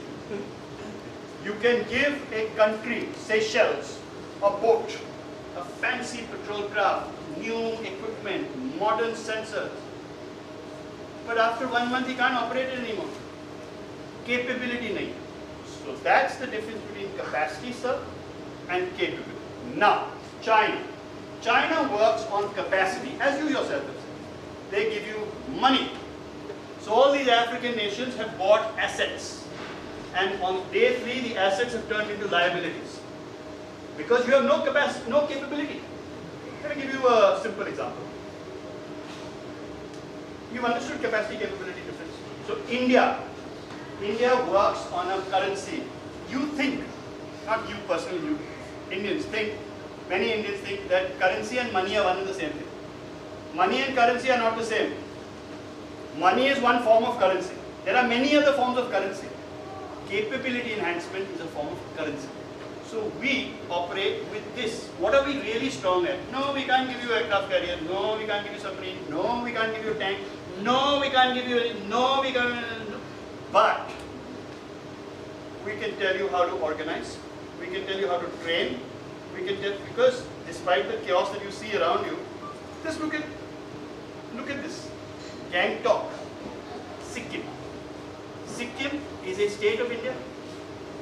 You can give a country, Seychelles, a boat, a fancy patrol craft, new equipment, modern sensors. But after 1 month, he can't operate it anymore. Capability nahi. So that's the difference between capacity, sir, and capability. Now, China. China works on capacity, as you yourself have said. They give you money. So all these African nations have bought assets. And on day 3, the assets have turned into liabilities. Because you have no capacity, no capability. Let me give you a simple example. You've understood capacity capability difference. So India works on a currency. You think, not you personally, you Indians think, many Indians think that currency and money are one and the same thing. Money and currency are not the same. Money is one form of currency. There are many other forms of currency. Capability enhancement is a form of currency. So we operate with this. What are we really strong at? No, we can't give you aircraft carrier. No, we can't give you submarine. No, we can't give you tank. No, we can't give you any. No, we can't. No. But we can tell you how to organize. We can tell you how to train. We can tell, because despite the chaos that you see around you, just look at this. Gangtok, Sikkim. Sikkim is a state of India.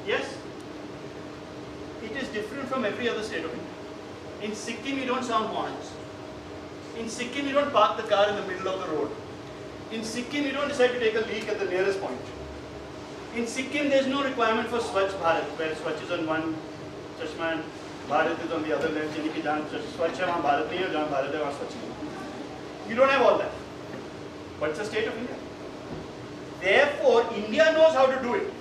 Yes? It is different from every other state of India. In Sikkim, you don't sound horns. In Sikkim, you don't park the car in the middle of the road. In Sikkim, you don't decide to take a leak at the nearest point. In Sikkim, there is no requirement for Swachh Bharat, where Swachh is on one chashma and Bharat is on the other left. Swachh hai, wahan Bharat nahi hai, jahan Bharat hai, wahan Swachh nahi. You don't have all that. But it's a state of India. Therefore, India knows how to do it.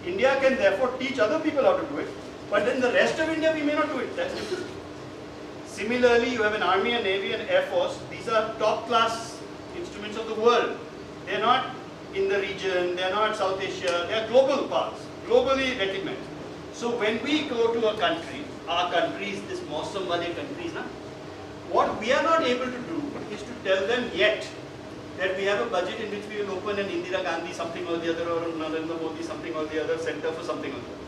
India can therefore teach other people how to do it. But then the rest of India, we may not do it. That's different. Similarly, you have an army, a navy, and air force. These are top class instruments of the world. They're not in the region, they're not South Asia, they are global parts, globally recognized. So when we go to a country, our countries, this Mausam wale countries, what we are not able to do is to tell them yet that we have a budget in which we will open an Indira Gandhi something or the other, or Narendra Modi something or the other, center for something or the other.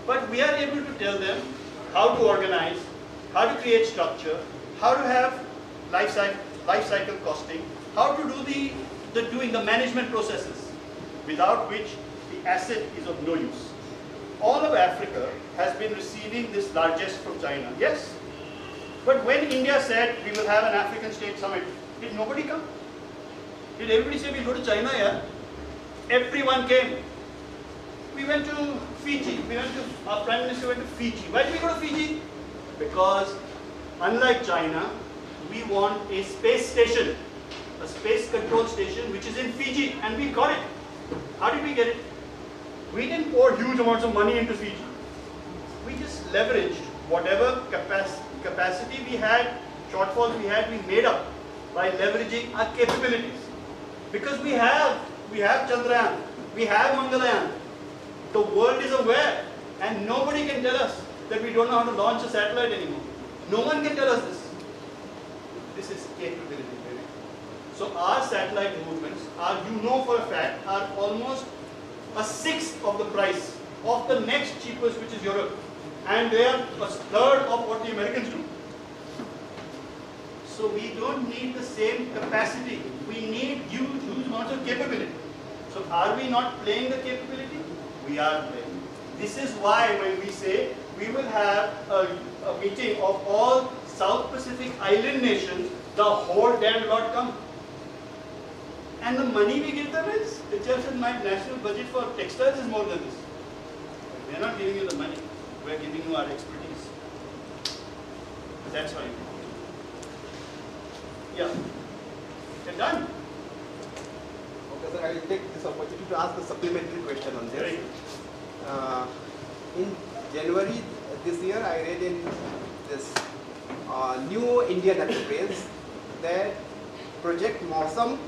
But we are able to tell them how to organize, how to create structure, how to have life cycle costing, how to do the management processes, without which the asset is of no use. All of Africa has been receiving this largesse from China, yes? But when India said we will have an African state summit, did nobody come? Did everybody say we'll go to China, yeah? Everyone came. We went to Fiji. Our Prime Minister went to Fiji. Why did we go to Fiji? Because unlike China, we want a space station, a space control station which is in Fiji, and we got it. How did we get it? We didn't pour huge amounts of money into Fiji. We just leveraged whatever capacity we had, shortfalls we had, we made up by leveraging our capabilities. Because we have Chandrayaan, we have Mangalayaan. The world is aware, and nobody can tell us that we don't know how to launch a satellite anymore. No one can tell us this. This is capability. So our satellite movements are, you know for a fact, are almost a sixth of the price of the next cheapest, which is Europe. And they are a third of what the Americans do. So we don't need the same capacity. We need huge amounts of capability. So are we not playing the capability? We are playing. This is why when we say we will have a meeting of all South Pacific island nations, the whole damn lot come. And the money we give them is, it's just in my national budget for textiles is more than this. We are not giving you the money. We are giving you our expertise. That's why. Yeah. You're done. Okay, sir, I will take this opportunity to ask a supplementary question on this. In January this year, I read in this new Indian Express that Project Mausam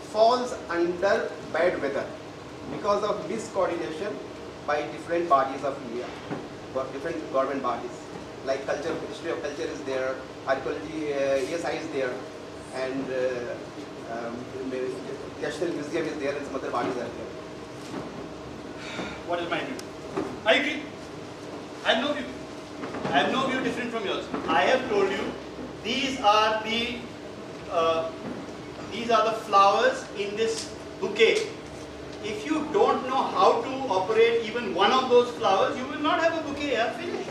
falls under bad weather. Because of miscoordination, by different bodies of India, different government bodies. Like culture, Ministry of Culture is there, Archaeology, ESI is there, and National Museum is there, and some other bodies are there. What is my view? I agree. I have no view. I have no view different from yours. I have told you these are the flowers in this bouquet. If you don't know how to operate even one of those flowers, you will not have a bouquet. Finished.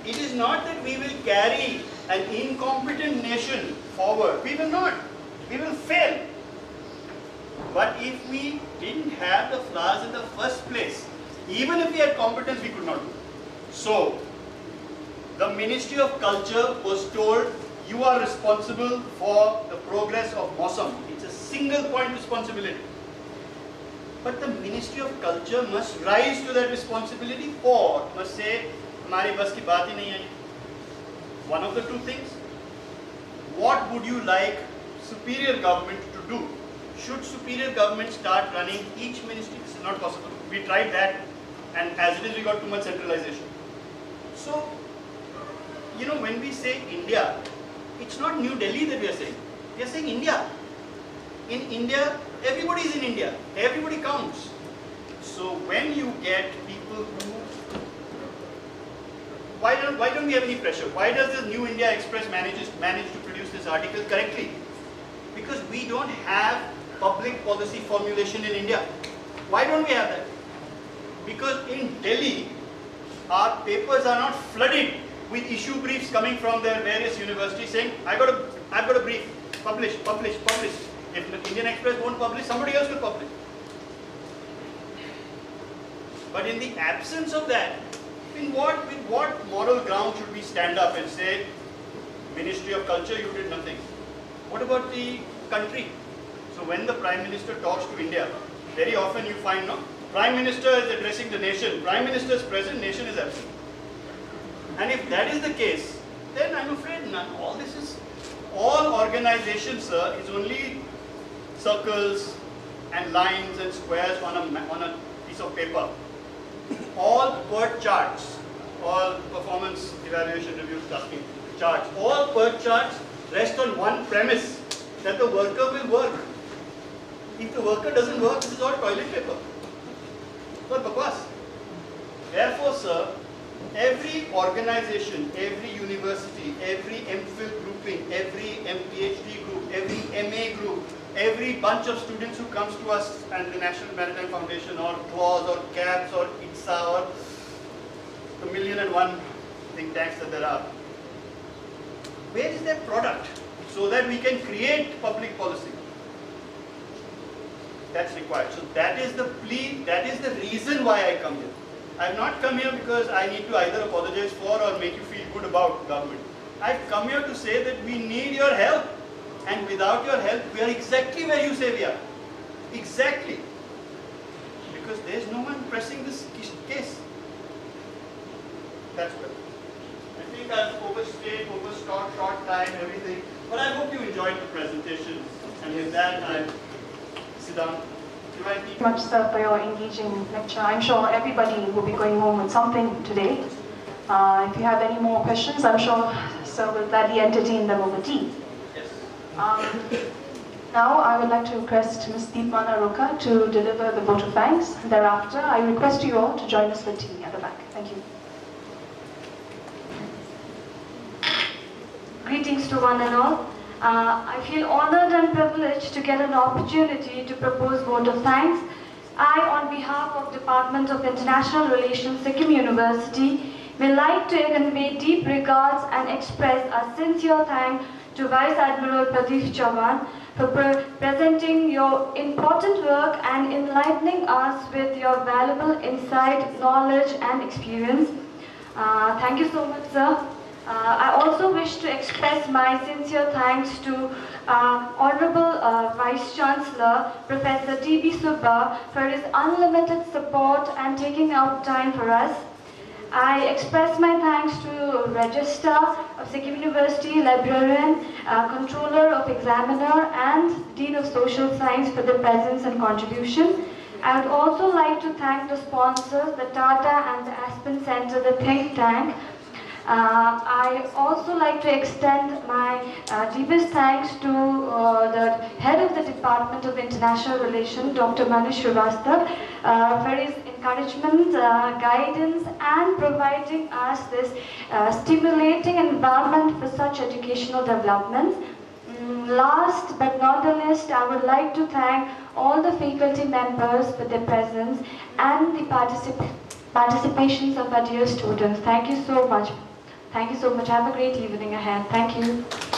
It is not that we will carry an incompetent nation forward. We will not. We will fail. But if we didn't have the flowers in the first place, even if we had competence, we could not do it. So, the Ministry of Culture was told, you are responsible for the progress of Mausam. It's a single point responsibility. But the Ministry of Culture must rise to that responsibility, or must say, "Hamari bas ki baat hi nahi hai." One of the two things. What would you like superior government to do? Should superior government start running each ministry? This is not possible. We tried that, and as it is, we got too much centralization. So, when we say India, it's not New Delhi that we are saying. We are saying India. In India, everybody is in India. Everybody counts. So when you get people who, why don't we have any pressure? Why does the New India Express manage to produce this article correctly? Because we don't have public policy formulation in India. Why don't we have that? Because in Delhi, our papers are not flooded with issue briefs coming from their various universities saying, I've got a brief, publish. If the Indian Express won't publish, somebody else will publish. But in the absence of that, with what moral ground should we stand up and say, Ministry of Culture, you did nothing? What about the country? So when the Prime Minister talks to India, very often you find, Prime Minister is addressing the nation, Prime Minister is present, nation is absent. And if that is the case, then I'm afraid all organizations, sir, is only circles and lines and squares on a piece of paper. All PERT charts, all performance evaluation review tasking charts, all PERT charts rest on one premise, that the worker will work. If the worker doesn't work, this is all toilet paper. Well, bakwas. Therefore, sir, every organization, every university, every MPhil grouping, every MPhD group, every MA group, every bunch of students who comes to us and the National Maritime Foundation or CLAWS or CAPS or ITSA or the 1,000,001 think tanks that there are, where is their product so that we can create public policy? That's required. So that is the plea, that is the reason why I come here. I have not come here because I need to either apologize for or make you feel good about government. I've come here to say that we need your help. And without your help, we are exactly where you say we are. Exactly. Because there is no one pressing this case. That's well. I think I've overstayed, overstalled, short time, everything. But I hope you enjoyed the presentation. And with that, I sit down. Thank you very much, sir, for your engaging lecture. I'm sure everybody will be going home with something today. If you have any more questions, I'm sure sir will gladly entertain them over tea. Now I would like to request Ms. Deepmana Roka to deliver the vote of thanks. Thereafter, I request you all to join us for tea at the back. Thank you. Greetings to one and all. I feel honored and privileged to get an opportunity to propose vote of thanks. I, on behalf of Department of International Relations, Sikkim University, may like to convey deep regards and express a sincere thanks to Vice Admiral Pradeep Chauhan for presenting your important work and enlightening us with your valuable insight, knowledge and experience. Thank you so much, sir. I also wish to express my sincere thanks to Honorable Vice Chancellor, Professor T.B. Subba, for his unlimited support and taking out time for us. I express my thanks to Registrar of Sikkim University, Librarian, Controller of Examiner and Dean of Social Science for their presence and contribution. I would also like to thank the sponsors, the TATA and the Aspen Center, the think tank. I also like to extend my deepest thanks to the head of the Department of International Relations, Dr. Manu Srivastava, for his encouragement, guidance, and providing us this stimulating environment for such educational developments. Last but not the least, I would like to thank all the faculty members for their presence and the participations of our dear students. Thank you so much. Thank you so much. Have a great evening ahead. Thank you.